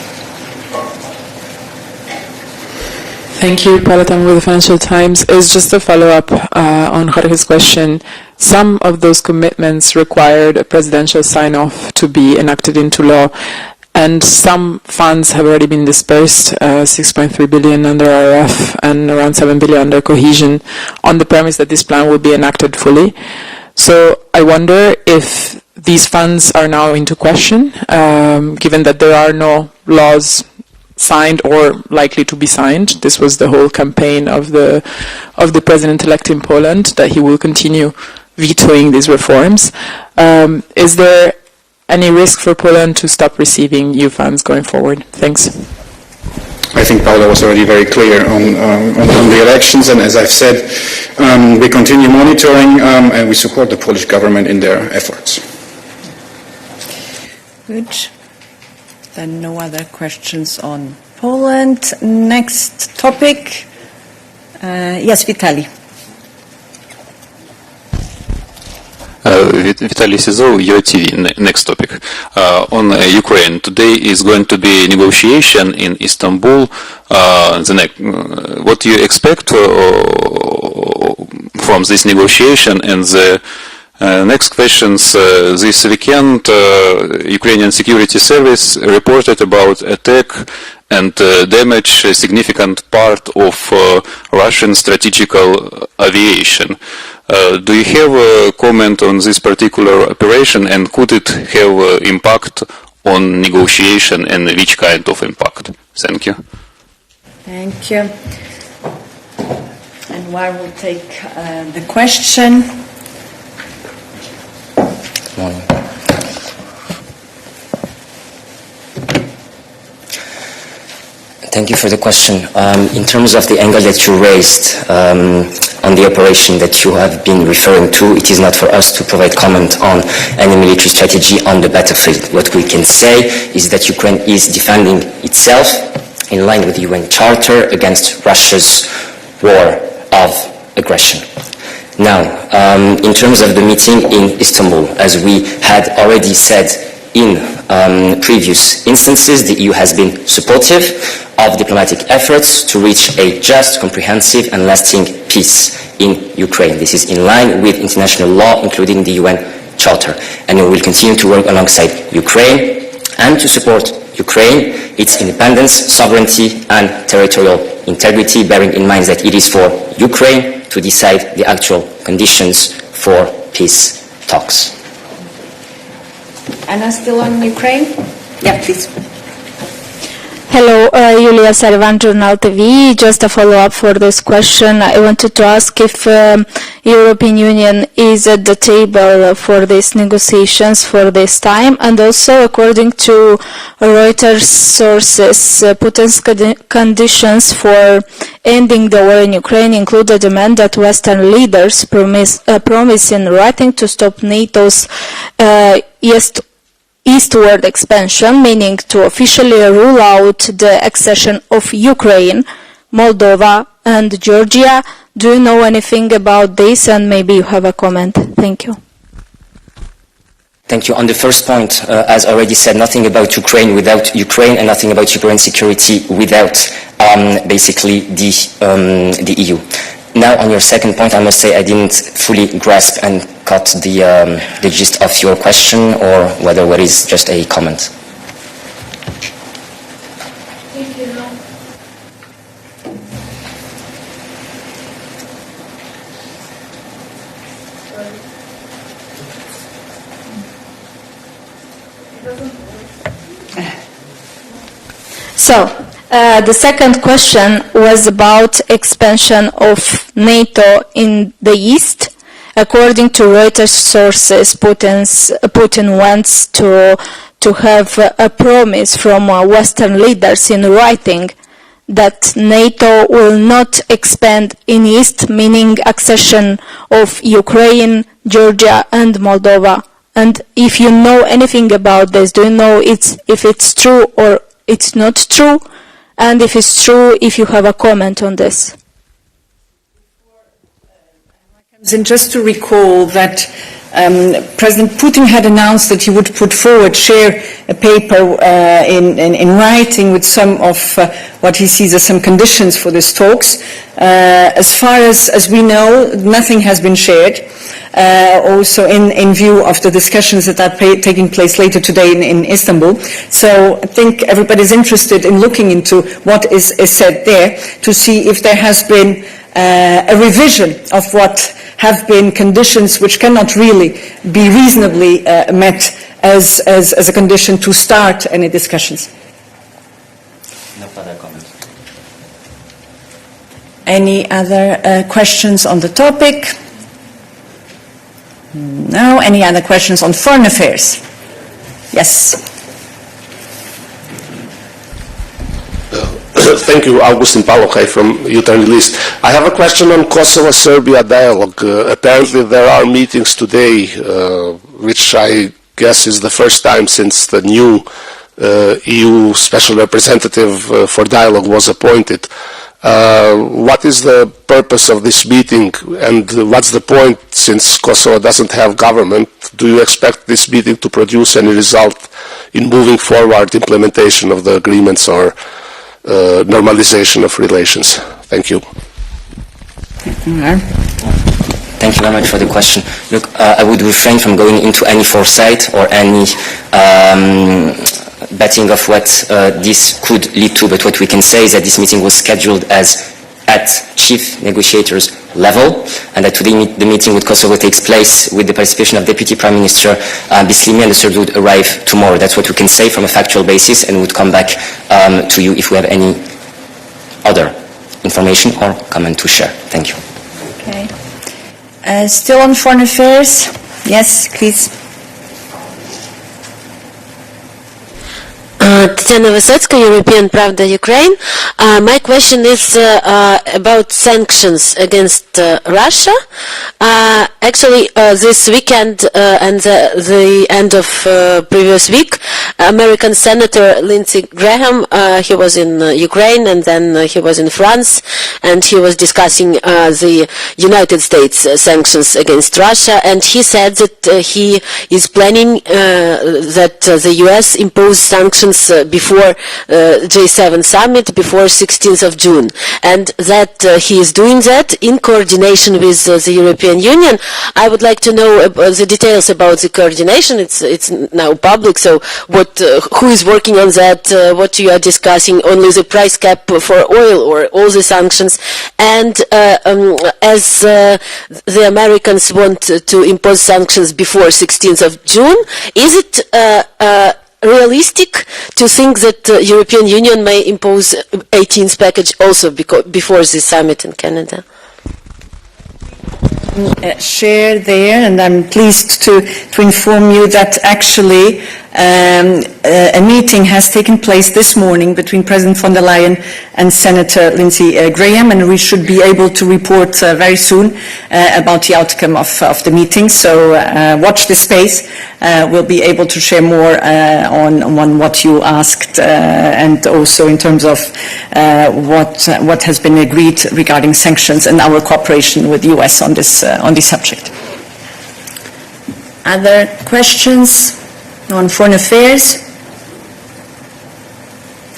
S19: Thank you, Paula Tam with the Financial Times. It's just a follow-up on Jorge's question. Some of those commitments required a presidential sign-off to be enacted into law, and some funds have already been dispersed, 6.3 billion under RRF and around 7 billion under cohesion, on the premise that this plan will be enacted fully. So I wonder if these funds are now into question, given that there are no laws signed or likely to be signed. This was the whole campaign of the president-elect in Poland, that he will continue vetoing these reforms. Is there any risk for Poland to stop receiving EU funds going forward? Thanks.
S18: I think Paula was already very clear on the elections, and as I've said, we continue monitoring and we support the Polish government in their efforts.
S12: Good. Then no other questions on Poland. Next topic. Yes, Vitaly.
S20: Vitaly Sizov, UATV. Next topic. On Ukraine. Today is going to be negotiation in Istanbul. What do you expect from this negotiation? And the next questions. This weekend, Ukrainian Security Service reported about attack and damage a significant part of Russian strategical aviation. Do you have a comment on this particular operation, and could it have impact on negotiation, and which kind of impact? Thank you.
S12: Thank you. And I will take the question.
S21: Thank you for the question. In terms of the angle that you raised on the operation that you have been referring to. It is not for us to provide comment on any military strategy on the battlefield. What we can say is that Ukraine is defending itself in line with the UN Charter against Russia's war of aggression. Now, in terms of the meeting in Istanbul, as we had already said in previous instances, the EU has been supportive of diplomatic efforts to reach a just, comprehensive and lasting peace in Ukraine. This is in line with international law, including the UN Charter. And we will continue to work alongside Ukraine and to support Ukraine, its independence, sovereignty and territorial integrity, bearing in mind that it is for Ukraine to decide the actual conditions for peace talks.
S12: Anna, still on Ukraine? Yeah, please.
S15: Hello, Julia Sarvan, Journal TV. Just a follow-up for this question. I wanted to ask if European Union is at the table for these negotiations for this time, and also according to Reuters sources, Putin's conditions for ending the war in Ukraine include a demand that Western leaders promise in writing to stop NATO's eastward expansion, meaning to officially rule out the accession of Ukraine, Moldova and Georgia. Do you know anything about this, and maybe you have a comment? Thank you.
S21: Thank you. On the first point, as already said, nothing about Ukraine without Ukraine, and nothing about Ukraine security without basically the EU. Now, on your second point, I must say I didn't fully grasp and caught the gist of your question, or whether what is just a comment.
S12: Thank you.
S15: So, the second question was about expansion of NATO in the East. According to Reuters sources, Putin wants to have a promise from Western leaders in writing that NATO will not expand in East, meaning accession of Ukraine, Georgia and Moldova. And if you know anything about this, do you know if it's true or it's not true? And if it's true, if you have a comment on this.
S12: And just to recall that President Putin had announced that he would share a paper in writing with some of what he sees as some conditions for these talks. As far as we know, nothing has been shared. Also in view of the discussions that are taking place later today in Istanbul. So I think everybody's interested in looking into what is said there to see if there has been a revision of what have been conditions which cannot really be reasonably met as a condition to start any discussions.
S21: No further comments.
S12: Any other questions on the topic? No. Any other questions on foreign affairs? Yes.
S22: Thank you, Augustin Palokai from Utah List. I have a question on Kosovo-Serbia dialogue. Apparently there are meetings today, which I guess is the first time since the new EU Special Representative for Dialogue was appointed. What is the purpose of this meeting, and what's the point, since Kosovo doesn't have government? Do you expect this meeting to produce any result in moving forward implementation of the agreements or normalization of relations? Thank you.
S21: Thank you very much for the question. Look, I would refrain from going into any foresight or any betting of what this could lead to, but what we can say is that this meeting was scheduled at chief negotiators level, and that today the meeting with Kosovo takes place with the participation of Deputy Prime Minister Bislimi, and the Serbs would arrive tomorrow. That's what we can say from a factual basis, and would come back to you if we have any other information or comment to share. Thank you.
S12: Okay. Still on foreign affairs? Yes, please.
S2: Tatiana Vysotska, European Pravda, Ukraine. My question is about sanctions against Russia. Actually, this weekend and the end of previous week, American Senator Lindsey Graham, he was in Ukraine and then he was in France, and he was discussing the United States sanctions against Russia, and he said that he is planning that the US impose sanctions before G7 summit, before 16th of June, and that he is doing that in coordination with the European Union. I would like to know the details about the coordination. It's now public, so who is working on that, what you are discussing, only the price cap for oil or all the sanctions, and as the Americans want to impose sanctions before 16th of June, is it realistic to think that the European Union may impose 18th package also before the summit in Canada?
S12: Share there, and I'm pleased to inform you that actually a meeting has taken place this morning between President von der Leyen and Senator Lindsey Graham, and we should be able to report very soon about the outcome of the meeting. So watch this space. We'll be able to share more on what you asked, and also in terms of what has been agreed regarding sanctions and our cooperation with the US on this subject. Other questions on foreign affairs?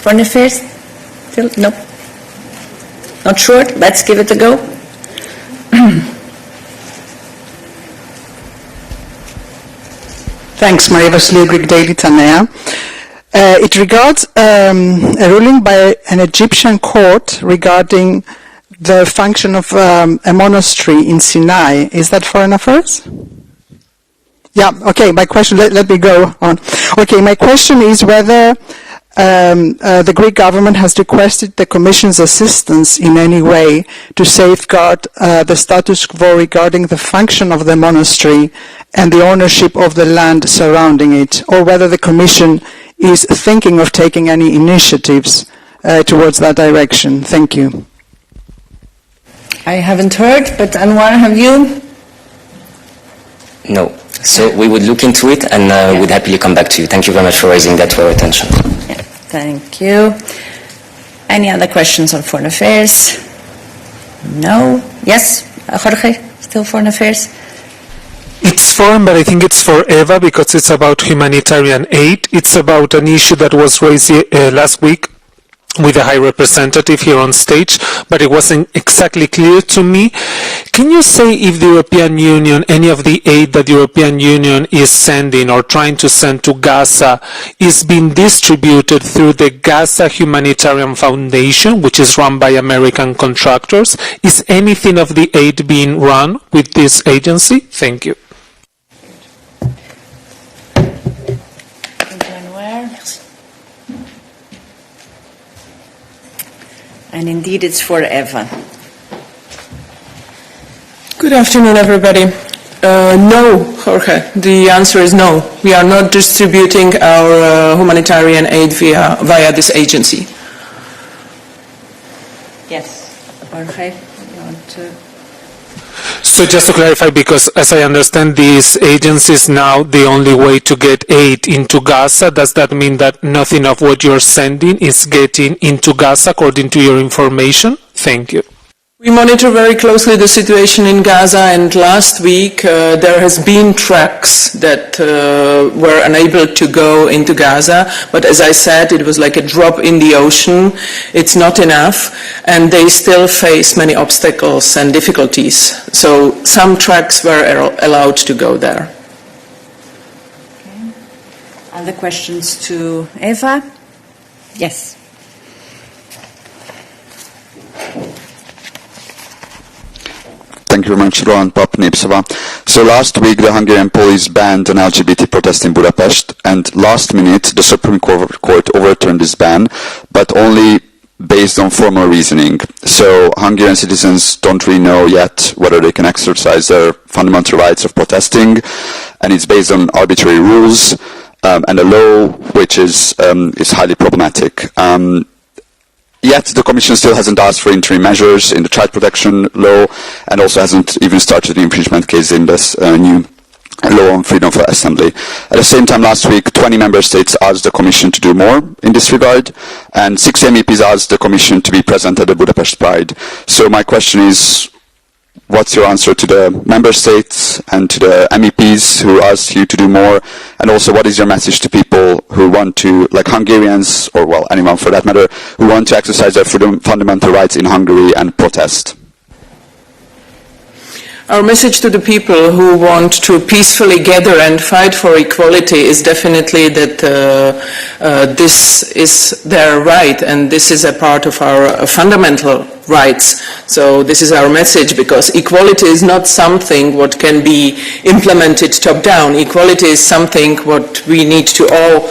S12: Foreign affairs? Still? No? Not sure? Let's give it a go.
S3: Thanks, Maria Vassiliou, Greek Daily Tanea. It regards a ruling by an Egyptian court regarding the function of a monastery in Sinai. Is that foreign affairs? Yeah, okay, my question, let me go on. Okay, my question is whether the Greek government has requested the Commission's assistance in any way to safeguard the status quo regarding the function of the monastery and the ownership of the land surrounding it, or whether the Commission is thinking of taking any initiatives towards that direction. Thank you.
S12: I haven't heard, but Anwar, have you?
S21: No. So we would look into it and would happily come back to you. Thank you very much for raising that to our attention.
S12: Yeah, thank you. Any other questions on foreign affairs? No? Yes? Jorge, still foreign affairs?
S17: It's foreign, but I think it's for Eva because it's about humanitarian aid. It's about an issue that was raised last week with the High Representative here on stage, but it wasn't exactly clear to me. Can you say if the European Union, any of the aid that the European Union is sending or trying to send to Gaza is being distributed through the Gaza Humanitarian Foundation, which is run by American contractors? Is anything of the aid being run with this agency? Thank you.
S12: And indeed, it's for Eva.
S19: Good afternoon, everybody. No, Jorge. The answer is no. We are not distributing our humanitarian aid via this agency.
S12: Yes, Jorge, you want to?
S17: So just to clarify, because as I understand, these agencies now the only way to get aid into Gaza, does that mean that nothing of what you're sending is getting into Gaza according to your information? Thank you.
S19: We monitor very closely the situation in Gaza, and last week there has been trucks that were unable to go into Gaza, but as I said, it was like a drop in the ocean. It's not enough, and they still face many obstacles and difficulties. So some trucks were allowed to go there.
S12: Okay. Other questions to Eva? Yes.
S23: Thank you very much, Roland Pop, Nipsova. So last week, the Hungarian police banned an LGBT protest in Budapest, and last minute, the Supreme Court overturned this ban, but only based on formal reasoning. So Hungarian citizens don't really know yet whether they can exercise their fundamental rights of protesting, and it's based on arbitrary rules. and a law which is highly problematic. Yet the Commission still hasn't asked for interim measures in the child protection law, and also hasn't even started the infringement case in this new law on freedom of assembly. At the same time, last week, 20 member states asked the Commission to do more in this regard, and 6 MEPs asked the Commission to be present at the Budapest Pride. So my question is, what's your answer to the member states and to the MEPs who asked you to do more? And also, what is your message to people who want to, like Hungarians, or well, anyone for that matter, who want to exercise their fundamental rights in Hungary and protest?
S19: Our message to the people who want to peacefully gather and fight for equality is definitely that this is their right, and this is a part of our fundamental rights. So this is our message, because equality is not something what can be implemented top down. Equality is something what we need to all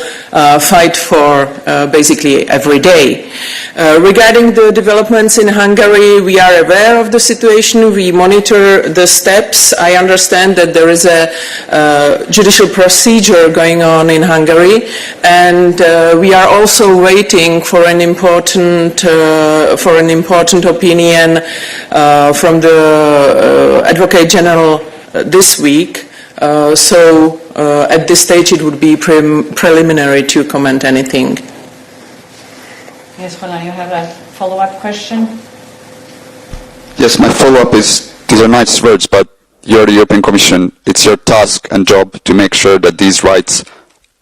S19: fight for basically every day. Regarding the developments in Hungary, we are aware of the situation. We monitor the steps. I understand that there is a judicial procedure going on in Hungary, and we are also waiting for an important opinion from the Advocate General this week. So at this stage it would be preliminary to comment anything.
S12: Yes, Roland, you have a follow-up question?
S23: Yes, my follow-up is, these are nice words, but you're the European Commission. It's your task and job to make sure that these rights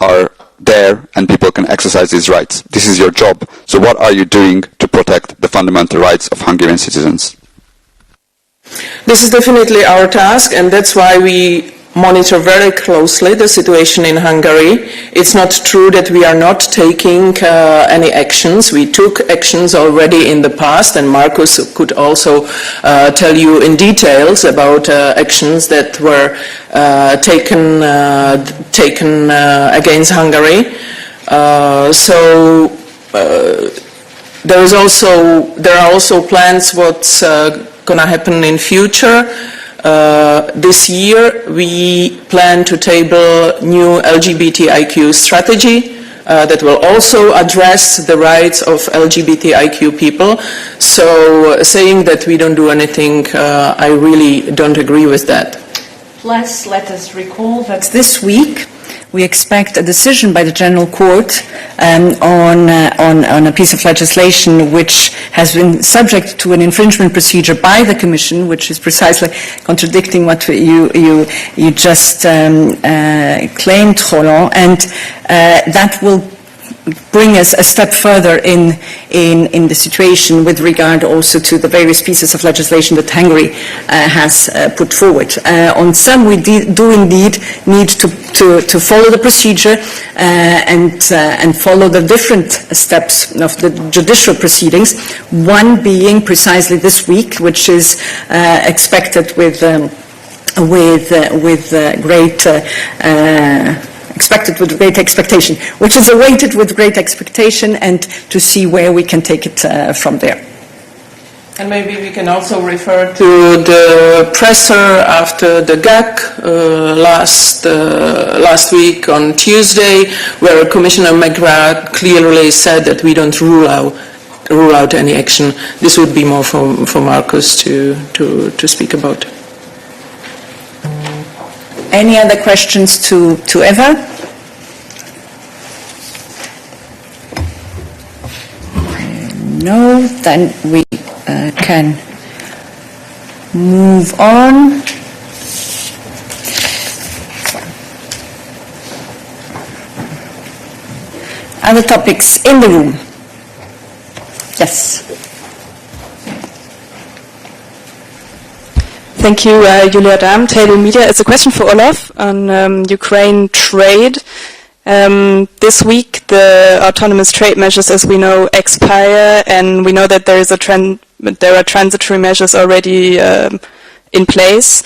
S23: are there and people can exercise these rights. This is your job. So what are you doing to protect the fundamental rights of Hungarian citizens?
S19: This is definitely our task, and that's why we monitor very closely the situation in Hungary. It's not true that we are not taking any actions. We took actions already in the past, and Markus could also tell you in details about actions that were taken against Hungary. There are also plans what's going to happen in future. This year we plan to table new LGBTIQ strategy that will also address the rights of LGBTIQ people. So saying that we don't do anything, I really don't agree with that.
S12: Plus, let us recall that this week we expect a decision by the General Court on a piece of legislation which has been subject to an infringement procedure by the Commission, which is precisely contradicting what you just claimed, Roland, and that will bring us a step further in the situation with regard also to the various pieces of legislation that Hungary has put forward. On some we do indeed need to follow the procedure and follow the different steps of the judicial proceedings, one being precisely this week, which is expected with great expectation, which is awaited with great expectation, and to see where we can take it from there.
S19: And maybe we can also refer to the presser after the GAC last week on Tuesday, where Commissioner McGrath clearly said that we don't rule out any action. This would be more for Markus to speak about.
S12: Any other questions to Eva? No, then we can move on. Other topics in the room? Yes.
S14: Thank you, Julia Dam, Table Media. It's a question for Olaf on Ukraine trade. This week, the autonomous trade measures, as we know, expire, and we know that there are transitory measures already in place.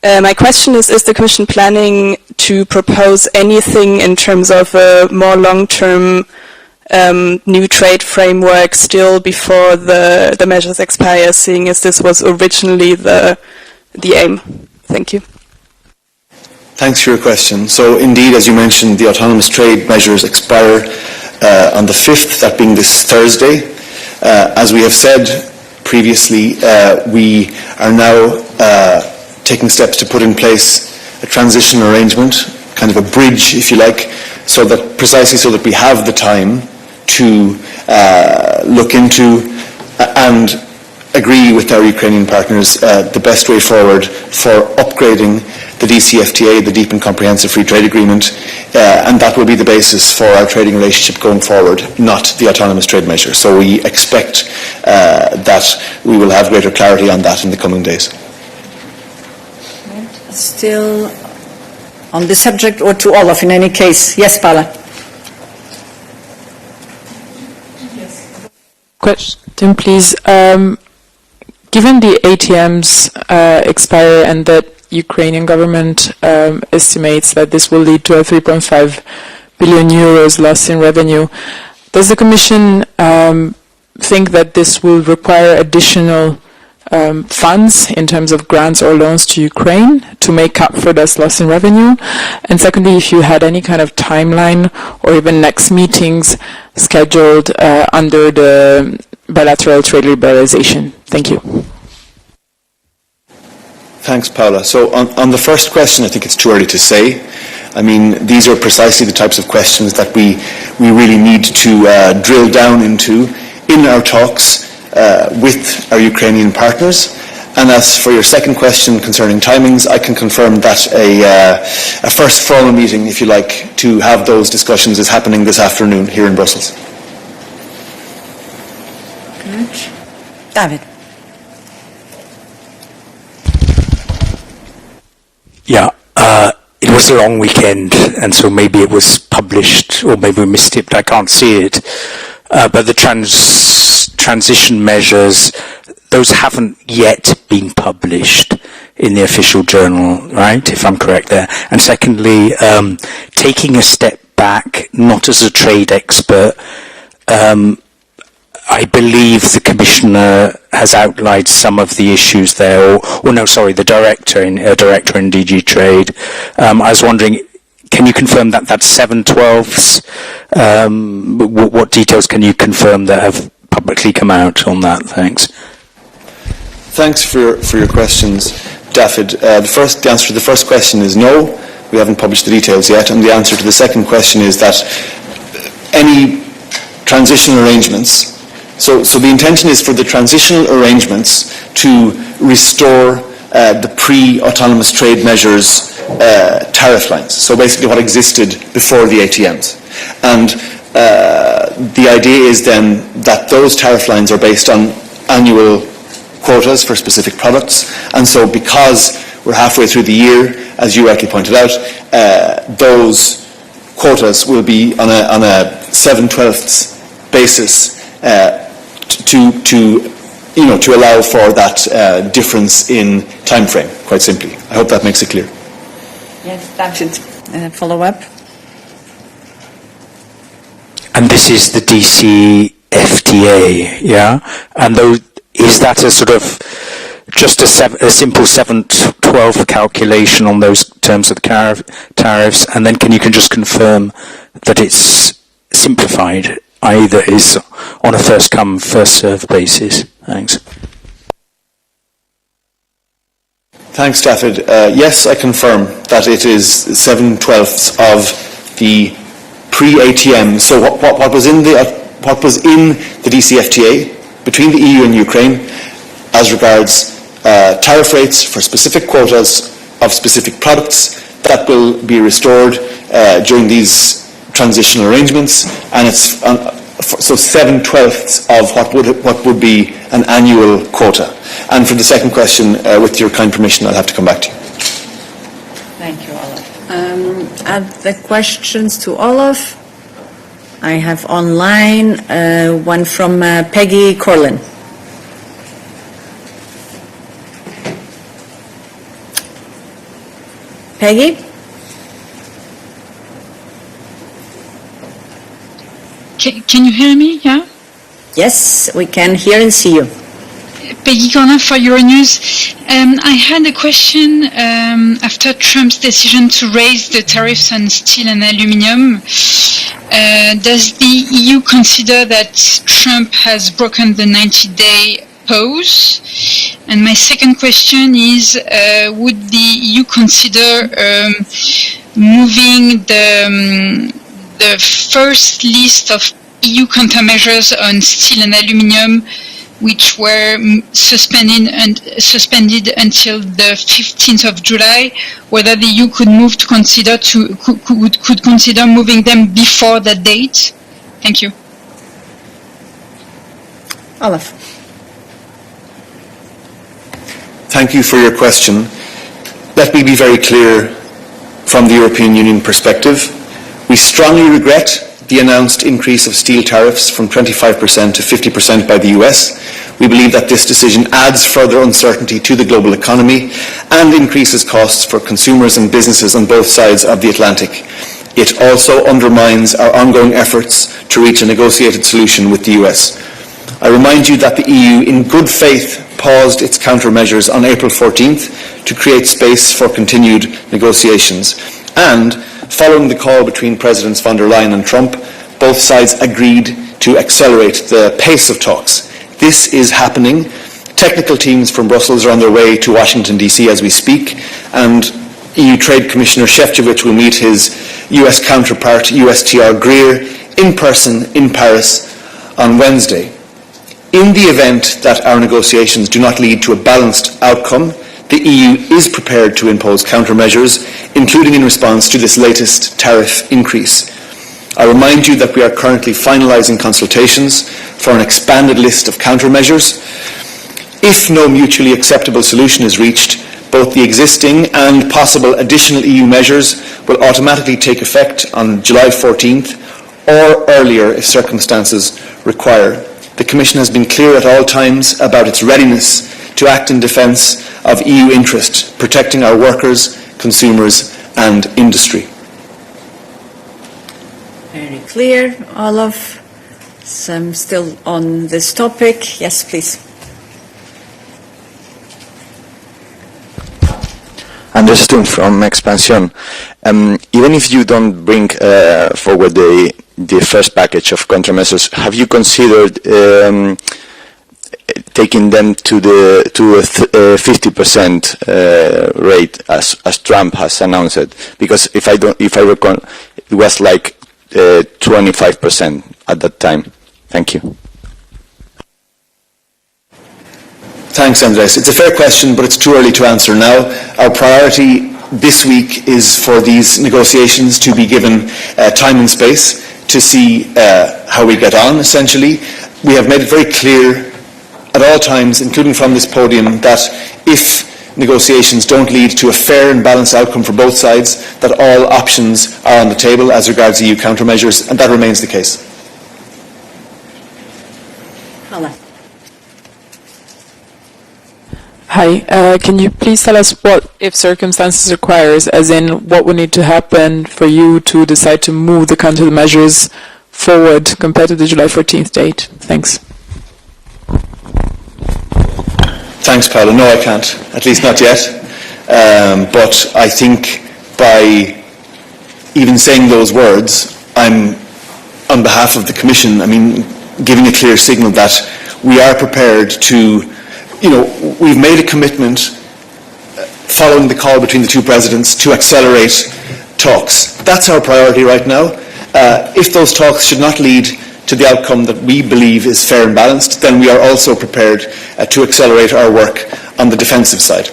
S14: My question is the Commission planning to propose anything in terms of a more long-term new trade framework still before the measures expire, seeing as this was originally the aim? Thank you.
S4: Thanks for your question. So indeed, as you mentioned, the autonomous trade measures expire on the 5th, that being this Thursday. As we have said previously, we are now taking steps to put in place a transition arrangement, kind of a bridge, if you like, so that we have the time to look into and agree with our Ukrainian partners the best way forward for upgrading the DCFTA, the Deep and Comprehensive Free Trade Agreement, and that will be the basis for our trading relationship going forward, not the autonomous trade measure. So we expect that we will have greater clarity on that in the coming days.
S12: Still on this subject, or to Olaf in any case? Yes, Paula.
S19: Question, please. Given the ATMs expire and that Ukrainian government estimates that this will lead to a 3.5 billion euros loss in revenue, does the Commission think that this will require additional funds in terms of grants or loans to Ukraine to make up for this loss in revenue? And secondly, if you had any kind of timeline or even next meetings scheduled under the bilateral trade liberalization. Thank you.
S4: Thanks, Paula. So on the first question, I think it's too early to say. I mean, these are precisely the types of questions that we really need to drill down into in our talks with our Ukrainian partners. And as for your second question concerning timings, I can confirm that a first formal meeting, if you like, to have those discussions is happening this afternoon here in Brussels.
S12: Good. David.
S5: Yeah, it was a long weekend, and so maybe it was published, or maybe we missed it, but I can't see it. But the transition measures, those haven't yet been published in the official journal, right, if I'm correct there. And secondly, taking a step back, not as a trade expert, I believe the Commissioner has outlined some of the issues there, the Director in DG Trade. I was wondering, can you confirm that that's 7/12? What details can you confirm that have publicly come out on that? Thanks.
S4: Thanks for your questions, David. The answer to the first question is no, we haven't published the details yet, and the answer to the second question is that any transitional arrangements, so the intention is for the transitional arrangements to restore the pre-autonomous trade measures tariff lines, so basically what existed before the ATMs. And the idea is then that those tariff lines are based on annual quotas for specific products, and so because we're halfway through the year, as you rightly pointed out, those quotas will be on a 7/12 basis to allow for that difference in time frame, quite simply. I hope that makes it clear.
S12: Yes, that should follow up.
S5: And this is the DCFTA, yeah? And is that a sort of just a simple 7/12 calculation on those terms of the tariffs? And then can you just confirm that it's simplified, i.e. that is on a first come, first served basis? Thanks.
S4: Thanks, David. Yes, I confirm that it is 7/12 of the pre-ATM. So what was in the DCFTA between the EU and Ukraine as regards tariff rates for specific quotas of specific products, that will be restored during these transitional arrangements, and it's so 7/12 of what would be an annual quota. And for the second question, with your kind permission, I'll have to come back to you.
S12: Thank you, Olaf. The questions to Olaf, I have online one from Peggy Corlin. Peggy?
S6: Can you hear me? Yeah?
S12: Yes, we can hear and see you.
S6: Peggy Corner for Euronews. I had a question after Trump's decision to raise the tariffs on steel and aluminium. Does the EU consider that Trump has broken the 90-day pause? And my second question is, would the EU consider moving the first list of EU countermeasures on steel and aluminium, which were suspended until the 15th of July, whether the EU could move to consider could consider moving them before that date? Thank you.
S12: Olaf.
S4: Thank you for your question. Let me be very clear from the European Union perspective. We strongly regret the announced increase of steel tariffs from 25% to 50% by the US. We believe that this decision adds further uncertainty to the global economy and increases costs for consumers and businesses on both sides of the Atlantic. It also undermines our ongoing efforts to reach a negotiated solution with the US. I remind you that the EU, in good faith, paused its countermeasures on April 14th to create space for continued negotiations. And following the call between Presidents von der Leyen and Trump, both sides agreed to accelerate the pace of talks. This is happening. Technical teams from Brussels are on their way to Washington, D.C. as we speak, and EU Trade Commissioner Šefčovič will meet his US counterpart, USTR Greer, in person in Paris on Wednesday. In the event that our negotiations do not lead to a balanced outcome, the EU is prepared to impose countermeasures, including in response to this latest tariff increase. I remind you that we are currently finalising consultations for an expanded list of countermeasures. If no mutually acceptable solution is reached, both the existing and possible additional EU measures will automatically take effect on July 14th or earlier if circumstances require. The Commission has been clear at all times about its readiness to act in defence of EU interest, protecting our workers, consumers and industry.
S12: Very clear, Olaf. So still on this topic. Yes, please.
S7: Understood from Expansion. Even if you don't bring forward the first package of countermeasures, have you considered taking them to a 50% rate as Trump has announced it? Because if I recall, it was like 25% at that time. Thank you.
S4: Thanks, Andres. It's a fair question, but it's too early to answer now. Our priority this week is for these negotiations to be given time and space to see how we get on, essentially. We have made it very clear at all times, including from this podium, that if negotiations don't lead to a fair and balanced outcome for both sides, that all options are on the table as regards EU countermeasures, and that remains the case.
S12: Hala.
S19: Hi, can you please tell us what, if circumstances requires, as in what would need to happen for you to decide to move the countermeasures forward compared to the July 14th date? Thanks.
S4: Thanks, Paolo. No, I can't. At least not yet. But I think by even saying those words, I'm, on behalf of the Commission, giving a clear signal that we are prepared to, we've made a commitment following the call between the two presidents to accelerate talks. That's our priority right now. If those talks should not lead to the outcome that we believe is fair and balanced, then we are also prepared to accelerate our work on the defensive side.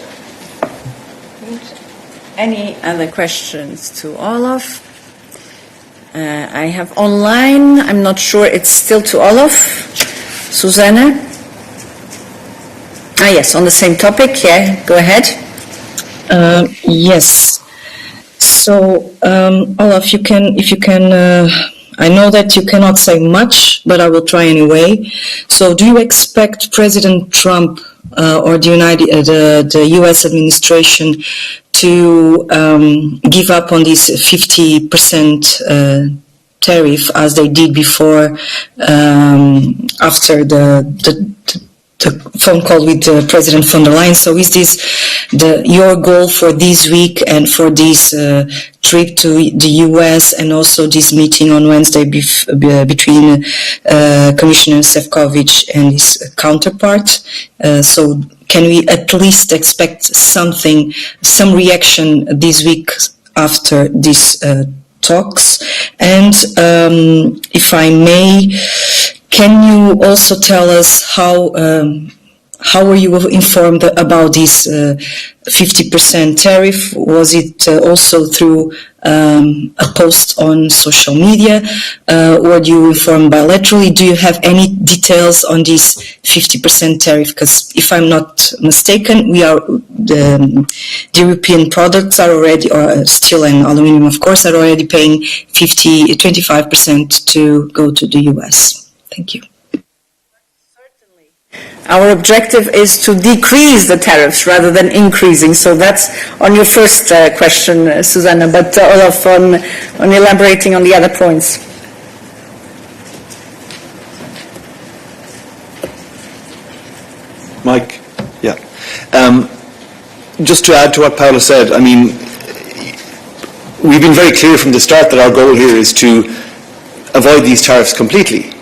S12: Any other questions to Olaf? I have online, I'm not sure it's still to Olaf. Susanne? Yes, on the same topic, yeah, go ahead.
S8: Yes. So, Olaf, if you can, I know that you cannot say much, but I will try anyway. So, do you expect President Trump or the U.S. administration to give up on this 50% tariff as they did before, after the phone call with President von der Leyen. So is this your goal for this week and for this trip to the US and also this meeting on Wednesday between Commissioner Šefčovič and his counterpart? So can we at least expect some reaction this week after these talks? And if I may, can you also tell us how were you informed about this 50% tariff? Was it also through a post on social media, or were you informed bilaterally? Do you have any details on this 50% tariff? Because if I'm not mistaken, the European products are already, or steel and aluminum, of course, are already paying 25% to go to the US. Thank you.
S12: Our objective is to decrease the tariffs rather than increasing. So that's on your first question, Susanna. But Olaf, on elaborating on the other points.
S4: Mike, yeah. Just to add to what Paula said, I mean, we've been very clear from the start that our goal here is to avoid these tariffs completely.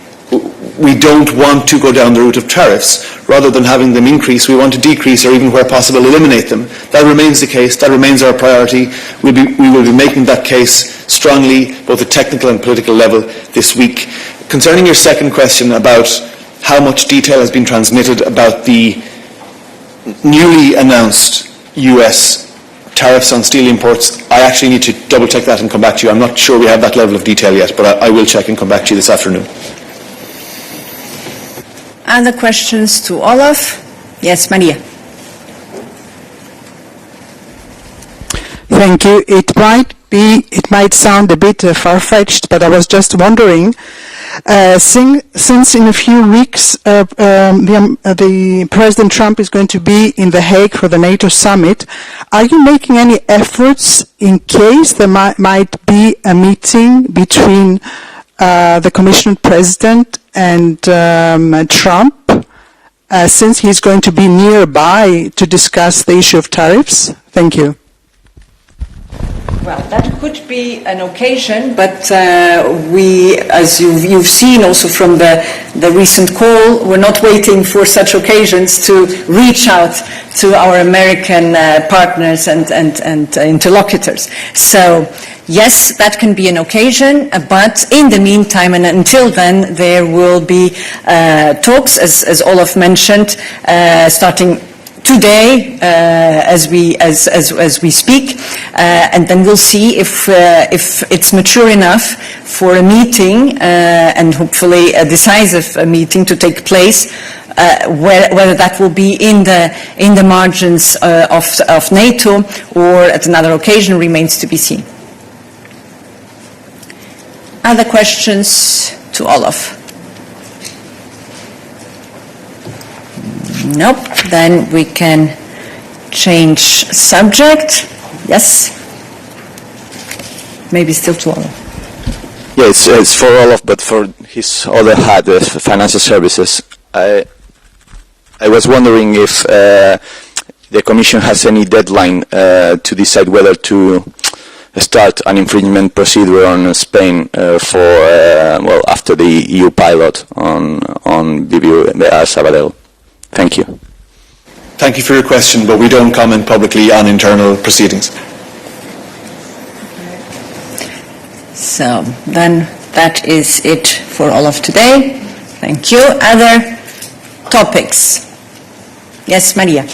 S4: We don't want to go down the route of tariffs. Rather than having them increase, we want to decrease or even where possible eliminate them. That remains the case. That remains our priority. We will be making that case strongly, both at technical and political level this week. Concerning your second question about how much detail has been transmitted about the newly announced US tariffs on steel imports, I actually need to double check that and come back to you. I'm not sure we have that level of detail yet, but I will check and come back to you this afternoon.
S12: Other questions to Olaf? Yes, Maria.
S3: Thank you. It might sound a bit far-fetched, but I was just wondering, since in a few weeks the President Trump is going to be in The Hague for the NATO summit, are you making any efforts in case there might be a meeting between the Commission President and Trump, since he's going to be nearby to discuss the issue of tariffs? Thank you.
S12: Well, that could be an occasion, but we, as you've seen also from the recent call, we're not waiting for such occasions to reach out to our American partners and interlocutors. So, yes, that can be an occasion, but in the meantime and until then, there will be talks, as Olaf mentioned, starting today as we speak, and then we'll see if it's mature enough for a meeting and hopefully a decisive meeting to take place. Whether that will be in the margins of NATO or at another occasion remains to be seen. Other questions to Olaf? Nope. Then we can change subject. Yes? Maybe still to Olaf.
S7: Yeah, it's for Olaf, but for his other hat, financial services. I was wondering if the Commission has any deadline to decide whether to start an infringement procedure on Spain after the EU pilot on BBVA Sabadell. Thank you.
S4: Thank you for your question, but we don't comment publicly on internal proceedings.
S12: So then that is it for all of today. Thank you. Other topics? Yes, Maria.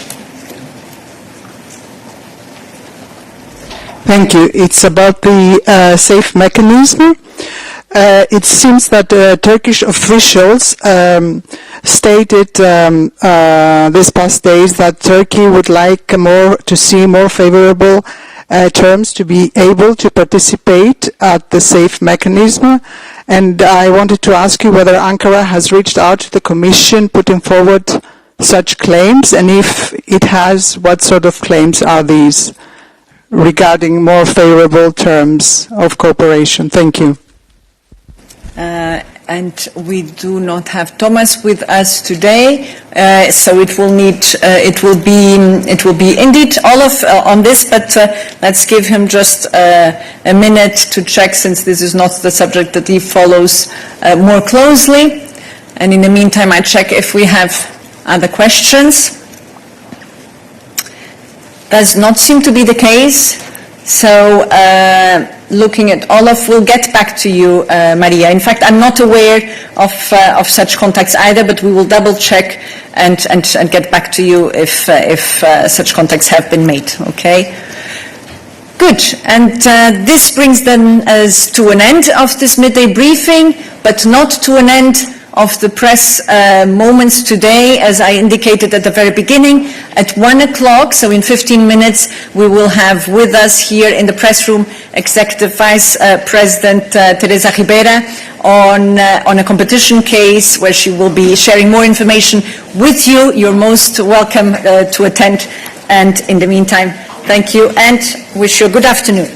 S3: Thank you. It's about the safe mechanism. It seems that Turkish officials stated this past days that Turkey would like to see more favorable terms to be able to participate at the safe mechanism. And I wanted to ask you whether Ankara has reached out to the Commission putting forward such claims, and if it has, what sort of claims are these regarding more favorable terms of cooperation? Thank you.
S12: And we do not have Thomas with us today, so it will be indeed Olaf on this, but let's give him just a minute to check, since this is not the subject that he follows more closely. And in the meantime, I check if we have other questions. Does not seem to be the case. So, looking at Olaf, we'll get back to you, Maria. In fact, I'm not aware of such contacts either, but we will double check and get back to you if such contacts have been made. Okay. Good. And this brings then us to an end of this midday briefing, but not to an end of the press moments today. As I indicated at the very beginning, at 1 o'clock, so in 15 minutes, we will have with us here in the press room Executive Vice President Teresa Ribera on a competition case where she will be sharing more information with you. You're most welcome to attend, and in the meantime, thank you and wish you a good afternoon.